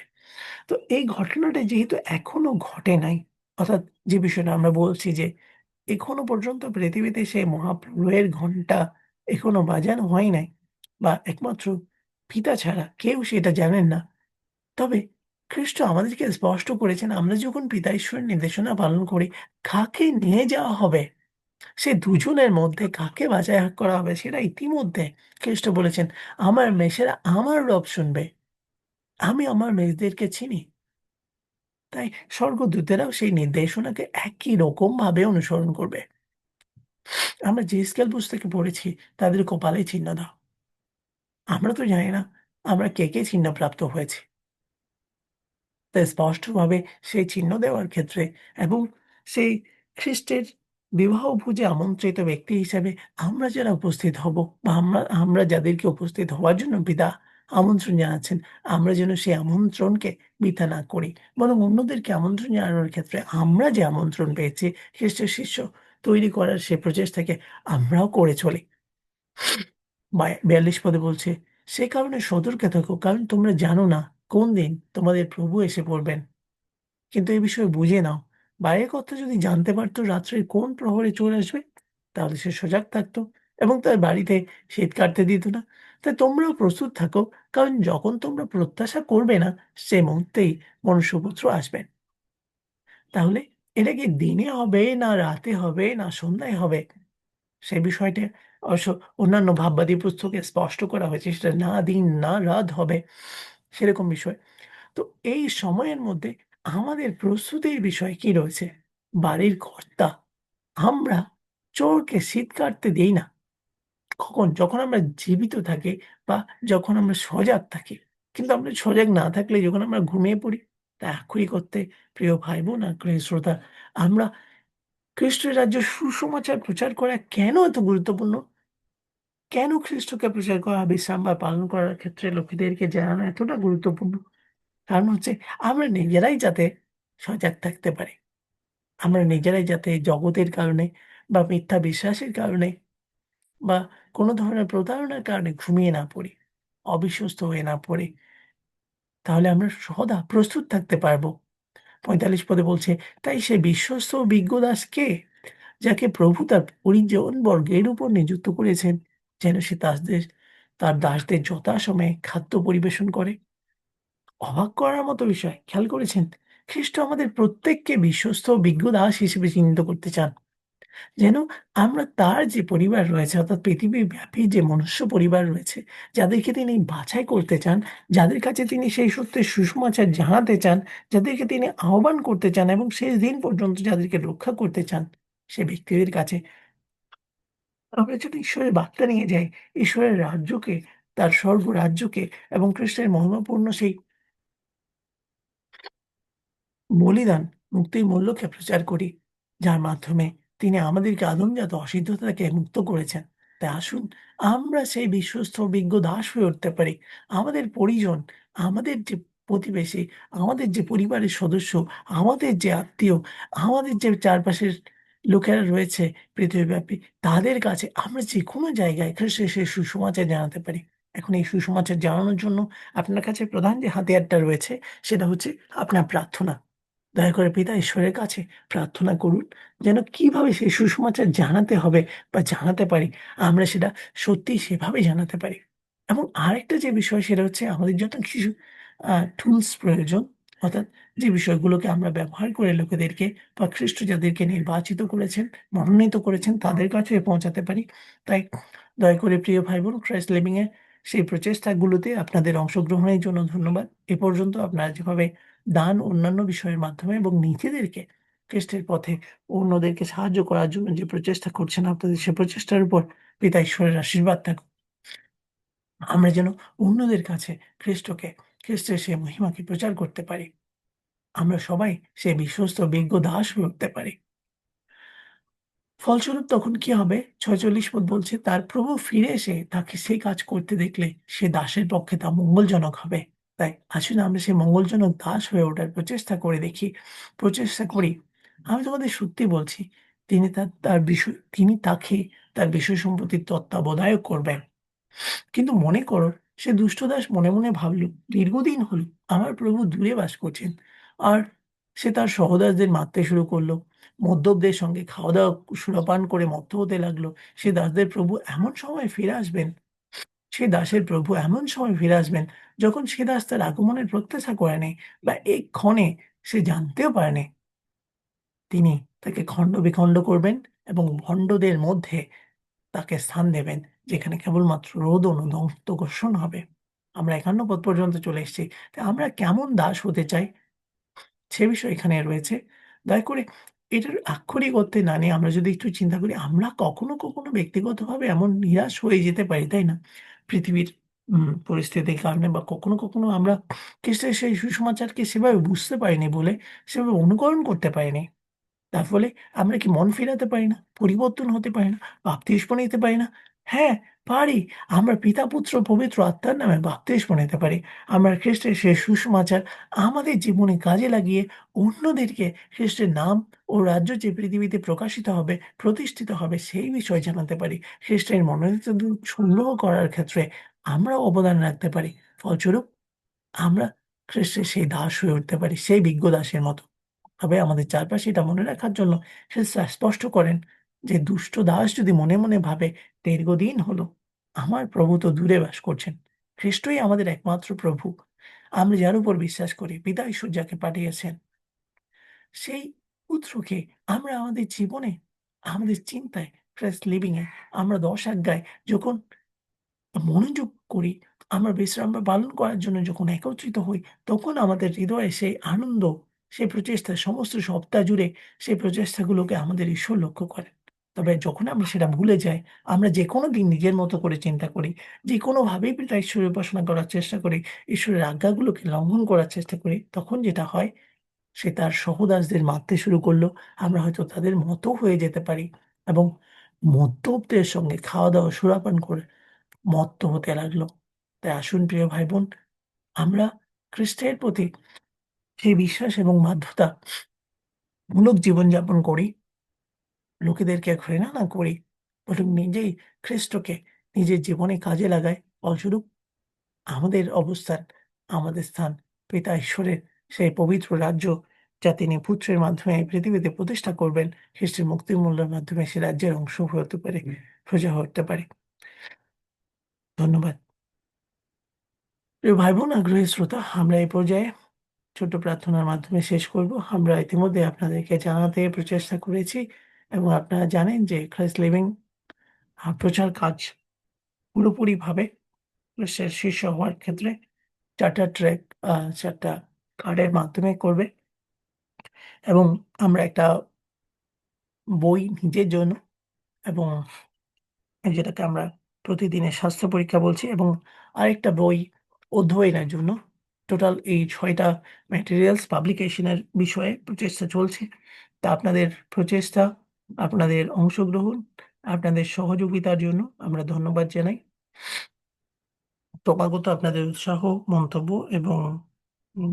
তো এই ঘটনাটা যেহেতু এখনো ঘটে নাই, অর্থাৎ যে বিষয়টা আমরা বলছি যে এখনো পর্যন্ত পৃথিবীতে সেই মহাপ্রলয়ের ঘন্টা এখনো বাজানো হয় নাই বা একমাত্র পিতা ছাড়া কেউ সেটা জানেন না। তবে খ্রিস্ট আমাদেরকে স্পষ্ট করেছেন আমরা যখন পিতা ঈশ্বরের নির্দেশনা পালন করি, কাকে নিয়ে যাওয়া হবে, সে দুজনের মধ্যে কাকে বাছাই করা হবে সেটা ইতিমধ্যে খ্রিস্ট বলেছেন, "আমার মেষেরা আমার রব শুনবে। আমি আমার মেষদেরকে চিনি।" তাই স্বর্গদূতেরাও সেই নির্দেশনাকে একই রকমভাবে অনুসরণ করবে। আমরা যে স্কেল পুস্তকে পড়েছি তাদের কপালে চিহ্ন দাও। আমরা তো জানি না আমরা কে চিহ্নপ্রাপ্ত হয়েছি। তাই স্পষ্টভাবে সেই চিহ্ন দেওয়ার ক্ষেত্রে এবং সেই খ্রিস্টের বিবাহ ভোজে আমন্ত্রিত ব্যক্তি হিসেবে আমরা যারা উপস্থিত হব বা আমরা যাদেরকে উপস্থিত হওয়ার জন্য পিতা আমন্ত্রণ জানাচ্ছেন, আমরা যেন সেই আমন্ত্রণকে বৃথা না করি। বরং অন্যদেরকে আমন্ত্রণ জানানোর ক্ষেত্রে আমরা যে আমন্ত্রণ পেয়েছি খ্রিস্টের শিষ্য তৈরি করার সে প্রচেষ্টাকে আমরাও করে চলি। ৪২ পদে বলছে, "সে কারণে সতর্ক থাকো, কারণ তোমরা জানো না কোন দিন তোমাদের প্রভু এসে পড়বেন। কিন্তু এই বিষয়ে বুঝে নাও, বাইরের কথা যদি জানতে পারত রাত্রের কোন প্রহরে চোর আসবে, তাহলে সে সজাগ থাকত এবং তার বাড়িতে শীত কাটতে দিত না। তাই তোমরাও প্রস্তুত থাকো, কারণ যখন তোমরা প্রত্যাশা করবে না, সে মুহূর্তেই মনুষ্যপুত্র আসবেন।" তাহলে এটা কি দিনে হবে, না রাতে হবে, না সন্ধ্যায় হবে? সে বিষয়টা অবশ্য অন্যান্য ভাববাদী পুস্তকে স্পষ্ট করা হয়েছে। সেটা না দিন না রাত হবে, সেরকম বিষয়। তো এই সময়ের মধ্যে আমাদের প্রস্তুতির বিষয় কি রয়েছে? বাড়ির কর্তা আমরা চোরকে শীত কাটতে দেই না। কখন? যখন আমরা জীবিত থাকি বা যখন আমরা সজাগ থাকি। কিন্তু আমরা সজাগ না থাকলে যখন আমরা ঘুমিয়ে পড়ি, তা আক্ষরিক অর্থে প্রিয় ভাই-বোন আর প্রিয় শ্রোতা, আমরা খ্রিস্টের রাজ্য সুসমাচার প্রচার করা কেন এত গুরুত্বপূর্ণ? কেন খ্রিস্টকে প্রচার করা, বিশ্রাম বা পালন করার ক্ষেত্রে লোকেদেরকে জানানো এতটা গুরুত্বপূর্ণ? কারণ হচ্ছে আমরা নিজেরাই যাতে সজাগ থাকতে পারি। আমরা নিজেরাই যাতে জগতের কারণে বা মিথ্যা বিশ্বাসের কারণে বা কোনো ধরনের প্রতারণার কারণে ঘুমিয়ে না পড়ি, অবিশ্বস্ত হয়ে না পড়ি। তাহলে আমরা সদা প্রস্তুত থাকতে পারবো। ৪৫ পদে বলছে, "তাই সে বিশ্বস্ত ও বিজ্ঞ দাস কে? যাকে প্রভু তার পরিজনবর্গের উপর নিযুক্ত করেছেন, যেন সে তার দাসদের যথাসময়ে খাদ্য পরিবেশন করে।" অবাক করার মতো বিষয়, খেয়াল করেছেন? খ্রিস্ট আমাদের প্রত্যেককে বিশ্বস্ত ও বিজ্ঞ দাস হিসেবে চিহ্নিত করতে চান। যেন আমরা তার যে পরিবার রয়েছে অর্থাৎ পৃথিবীব্যাপী যে মনুষ্য পরিবার রয়েছে, যাদেরকে তিনি বাছাই করতে চান, যাদের কাছে তিনি সেই সত্যের সুসমাচার জানাতে চান, যাদেরকে তিনি আহ্বান করতে চান এবং শেষ দিন পর্যন্ত যাদেরকে রক্ষা করতে চান, সে ব্যক্তিদের কাছে আমরা যেন ঈশ্বরের বার্তা নিয়ে যাই। ঈশ্বরের রাজ্যকে, তার স্বর্গরাজ্যকে এবং খ্রিস্টের মহিমাপূর্ণ সেই বলিদান, মুক্তির মূল্যকে প্রচার করি, যার মাধ্যমে তিনি আমাদেরকে আদমজাত অসিদ্ধতা থেকে মুক্ত করেছেন। তাই আসুন আমরা সেই বিশ্বস্ত বিজ্ঞ দাস হয়ে উঠতে পারি। আমাদের পরিজন, আমাদের যে প্রতিবেশী, আমাদের যে পরিবারের সদস্য, আমাদের যে আত্মীয়, আমাদের যে চারপাশের লোকেরা রয়েছে পৃথিবীব্যাপী, তাদের কাছে আমরা যেকোনো জায়গায় খ্রিস্টের সেই সুসমাচার জানাতে পারি। এখন এই সুসমাচার জানানোর জন্য আপনার কাছে প্রধান যে হাতিয়ারটা রয়েছে, সেটা হচ্ছে আপনার প্রার্থনা। দয়া করে পিতা ঈশ্বরের কাছে প্রার্থনা করুন যেন কিভাবে সেই সুসমাচার জানাতে হবে বা জানাতে পারি, আমরা সেটা সত্যিই সেভাবে জানাতে পারি। এবং আরেকটা যে বিষয় সেটা হচ্ছে আমাদের যত কিছু টুলস প্রয়োজন, অর্থাৎ যে বিষয়গুলোকে আমরা ব্যবহার করে লোকেদেরকে বা খ্রিস্ট যাদেরকে নির্বাচিত করেছেন, মনোনীত করেছেন তাদের কাছে পৌঁছাতে পারি। তাই দয়া করে প্রিয় ভাই-বোন ক্রাইস্ট লিভিং এর সেই প্রচেষ্টাগুলোতে আপনাদের অংশগ্রহণের জন্য ধন্যবাদ। এ পর্যন্ত আপনারা যেভাবে দান অন্যান্য বিষয়ের মাধ্যমে এবং নিজেদেরকে খ্রিস্টের পথে অন্যদেরকে সাহায্য করার জন্য যে প্রচেষ্টা করছেন আপনাদের সে প্রচেষ্টার উপর পিতা ঈশ্বরের আশীর্বাদ থাকুক। আমরা যেন অন্যদের কাছে খ্রিস্টকে, খ্রিস্টের সেই মহিমাকে প্রচার করতে পারি। আমরা সবাই সেই বিশ্বস্ত বিজ্ঞ দাস হয়ে উঠতে পারি। ফলস্বরূপ তখন কি হবে? ৪৬ পদ বলছে, "তার প্রভু ফিরে এসে তাকে সেই কাজ করতে দেখলে সে দাসের পক্ষে তা মঙ্গলজনক হবে।" তাই আসুন আমরা সেই মঙ্গলজনক দাস হয়ে ওঠার প্রচেষ্টা করে দেখি, প্রচেষ্টা করি। আমি তোমাদের সত্যি বলছি, তিনি তাকে তার বিষয় সম্পত্তির তত্ত্বাবধায়ক করবেন। কিন্তু মনে করো সে দুষ্ট দাস মনে ভাবল, দীর্ঘদিন হলো আমার প্রভু দূরে বাস করছেন। আর সে তার সহদাসদের মারতে শুরু করলো। মদ্যপদের সঙ্গে খাওয়া-দাওয়া সুরাপান করে মত্ত হতে লাগলো। সে দাসদের প্রভু এমন সময় ফিরে আসবেন সে দাসের প্রভু এমন সময় ফিরে আসবেন, যখন সে দাস তার আগমনের প্রত্যাশা করেনি বা এক্ষণে সে জানতেও পারেনি। তিনি তাকে খণ্ড-বিখণ্ড করবেন এবং ভণ্ডদের মধ্যে তাকে স্থান দেবেন, যেখানে কেবলমাত্র রোদন ও ধ্বংসঘর্ষণ হবে। আমরা ৫১ পদ পর্যন্ত চলে এসেছি। তা আমরা কেমন দাস হতে চাই? সে বিষয় এখানে রয়েছে। দয়া করে এটার আক্ষরিক অর্থে না নিয়ে আমরা যদি একটু চিন্তা করি, আমরা কখনো ব্যক্তিগতভাবে এমন নিরাশ হয়ে যেতে পারি, তাই না? পৃথিবীর পরিস্থিতির কারণে বা কখনো আমরা খ্রিস্টের সেই সুসমাচারকে সেভাবে বুঝতে পারিনি বলে, সেভাবে অনুকরণ করতে পারিনি। তার ফলে আমরা কি মন ফিরাতে পারি না? পরিবর্তন হতে পারি না? বাপ্তিস্ম নিতে পারি না? হ্যাঁ, পারি। আমরা পিতা, পুত্র, পবিত্র আত্মার নামে বাপ্তিস্ম নিতে পারি। আমরা খ্রিস্টের সেই সুসমাচার আমাদের জীবনে কাজে লাগিয়ে অন্যদেরকে খ্রিস্টের নাম ও রাজ্য যে পৃথিবীতে প্রকাশিত হবে, প্রতিষ্ঠিত হবে সেই বিষয়ে জানাতে পারি। খ্রিস্টের মনোনীত দূত সংগ্রহ করার ক্ষেত্রে আমরাও অবদান রাখতে পারি। ফলস্বরূপ আমরা খ্রিস্টের সেই দাস হয়ে উঠতে পারি, সেই বিজ্ঞ দাসের মতো। তবে আমাদের চারপাশে এটা মনে রাখার জন্য সে স্পষ্ট করেন যে, দুষ্ট দাস যদি মনে ভাবে, দীর্ঘদিন হলো আমার প্রভু তো দূরে বাস করছেন। খ্রিস্টই আমাদের একমাত্র প্রভু। আমরা যার উপর বিশ্বাস করি, পিতা ঈশ্বর যাকে পাঠিয়েছেন, সেই পুত্রকে আমরা আমাদের জীবনে, আমাদের চিন্তায়, Christ living এ আমরা ১০ আজ্ঞায় যখন মনোযোগ করি, আমরা বিশ্রাম বা পালন করার জন্য যখন একত্রিত হই, তখন আমাদের হৃদয়ে সেই আনন্দ, সেই প্রচেষ্টা সমস্ত সপ্তাহ জুড়ে সেই প্রচেষ্টাগুলোকে আমাদের ঈশ্বর লক্ষ্য করেন। তবে যখন আমরা সেটা ভুলে যাই, আমরা যেকোনো দিন নিজের মতো করে চিন্তা করি, যেকোনোভাবেই পিতা ঈশ্বরের উপাসনা করার চেষ্টা করি, ঈশ্বরের আজ্ঞাগুলোকে লঙ্ঘন করার চেষ্টা করি, তখন যেটা হয় সে তার সহদাসদের মারতে শুরু করল। আমরা হয়তো তাদের মতো হয়ে যেতে পারি এবং মদ্যপদের সঙ্গে খাওয়া-দাওয়া সুরাপান করে মত্ত হতে লাগলো। তাই আসুন প্রিয় ভাই-বোন, আমরা খ্রিস্টের প্রতি সেই বিশ্বাস এবং বাধ্যতা মূলক জীবনযাপন করি। লোকেদেরকে ঘৃণা না করি, বরং নিজেই খ্রিস্টকে নিজের জীবনে কাজে লাগাই। ফলস্বরূপ আমাদের অবস্থান, আমাদের স্থান পিতা ঈশ্বরের সেই পবিত্র রাজ্য যা তিনি পুত্রের মাধ্যমে এই পৃথিবীতে প্রতিষ্ঠা করবেন, খ্রিস্টের মুক্তির মূল্যের মাধ্যমে সে রাজ্যের অংশ হতে পারে, প্রজা হতে পারে। ধন্যবাদ। প্রিয় ভাই-বোন, আগ্রহী শ্রোতা, আমরা এই পর্যায়ে ছোট্ট প্রার্থনার মাধ্যমে শেষ করব। আমরা ইতিমধ্যে আপনাদেরকে জানাতে প্রচেষ্টা করেছি এবং আপনারা জানেন যে ক্রাইস্ট লিভিং প্রচার কাজ পুরোপুরিভাবে ক্রিস্টের শিষ্য হওয়ার ক্ষেত্রে ৪ টা ট্র্যাক ৪ টা কার্ডের মাধ্যমে করবে এবং আমরা একটা বই নিজের জন্য এবং যেটাকে আমরা প্রতিদিনের স্বাস্থ্য পরীক্ষা বলছি এবং আরেকটা বই অধ্যয়নের জন্য টোটাল এই ৬ টা ম্যাটেরিয়ালস পাবলিকেশন এর বিষয়ে প্রচেষ্টা চলছে। তা আপনাদের প্রচেষ্টা, আপনাদের অংশগ্রহণ, আপনাদের সহযোগিতার জন্য আমরা ধন্যবাদ জানাই। ক্রমাগত আপনাদের উৎসাহ, মন্তব্য এবং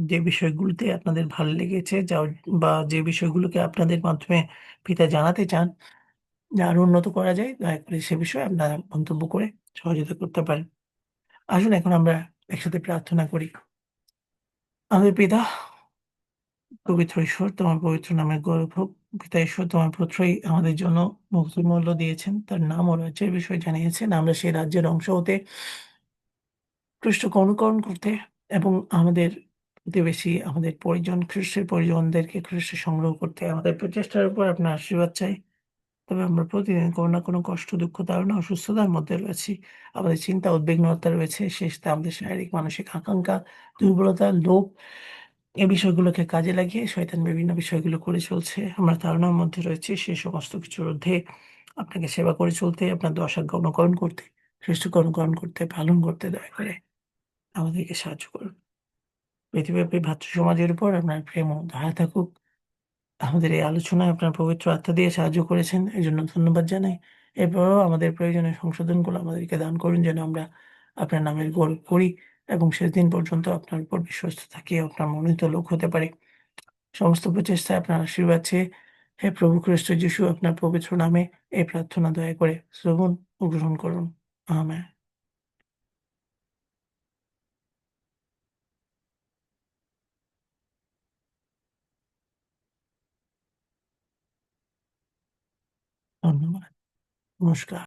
যে বিষয়গুলোতে আপনাদের ভালো লেগেছে বা যে বিষয়গুলোকে আপনাদের মাধ্যমে পিতা জানাতে চান যে আরো উন্নত করা যায়, দয়া করে সে বিষয়ে আপনারা মন্তব্য করে সহযোগিতা করতে পারেন। আসুন এখন আমরা একসাথে প্রার্থনা করি। আমাদের পিতা, পবিত্র ঈশ্বর, তোমার পবিত্র নামে গৌরব হোক। পিতা ঈশ্বর, তোমার পুত্রই আমাদের জন্য মুক্তিমূল্য দিয়েছেন। তার নাম ও রাজ্যের বিষয়ে জানিয়েছেন। আমরা সেই রাজ্যের অংশ হতে, খ্রিস্টকে অনুকরণ করতে এবং আমাদের প্রতিবেশী, আমাদের পরিজন, খ্রিস্টের পরিজনদেরকে খ্রিস্টে সংগ্রহ করতে আমাদের প্রচেষ্টার উপর আপনার আশীর্বাদ চাই। তবে আমরা প্রতিদিন কোনো না কোনো কষ্ট, দুঃখ, তাড়না, অসুস্থতার মধ্যে রয়েছি। আমাদের চিন্তা, উদ্বিগ্নতা রয়েছে। সেই সাথে আমাদের শারীরিক, মানসিক আকাঙ্ক্ষা, দুর্বলতা, লোভ এই বিষয়গুলোকে কাজে লাগিয়ে শয়তান বিভিন্ন বিষয়গুলো করে চলছে। আমরা তাড়নার মধ্যে রয়েছি। সেই সমস্ত কিছুর ঊর্ধ্বে আপনাকে সেবা করে চলতে, আপনার দশ আজ্ঞা অনুকরণ করতে, খ্রিস্টকে অনুকরণ করতে, পালন করতে দয়া করে আমাদেরকে সাহায্য করুন। পৃথিবীব্যাপী ভ্রাতৃ সমাজের উপর আপনার প্রেম ও দয়া থাকুক। আমাদের এই আলোচনায় আপনার পবিত্র আত্মা দিয়ে সাহায্য করেছেন। এজন্য ধন্যবাদ জানাই। এরপরেও আমাদের প্রয়োজনীয় সংশোধনগুলো আমাদেরকে দান করুন যেন আমরা আপনার নামের গৌরব করি এবং শেষ দিন পর্যন্ত আপনার উপর বিশ্বস্ত থাকি, আপনার মনোনীত লোক হতে পারি। সমস্ত প্রচেষ্টায় আপনার আশীর্বাদ চেয়ে, হে প্রভু খ্রিস্ট যিশু, আপনার পবিত্র নামে এই প্রার্থনা দয়া করে শ্রবণ ও গ্রহণ করুন। আমেন। ধন্যবাদ। নমস্কার।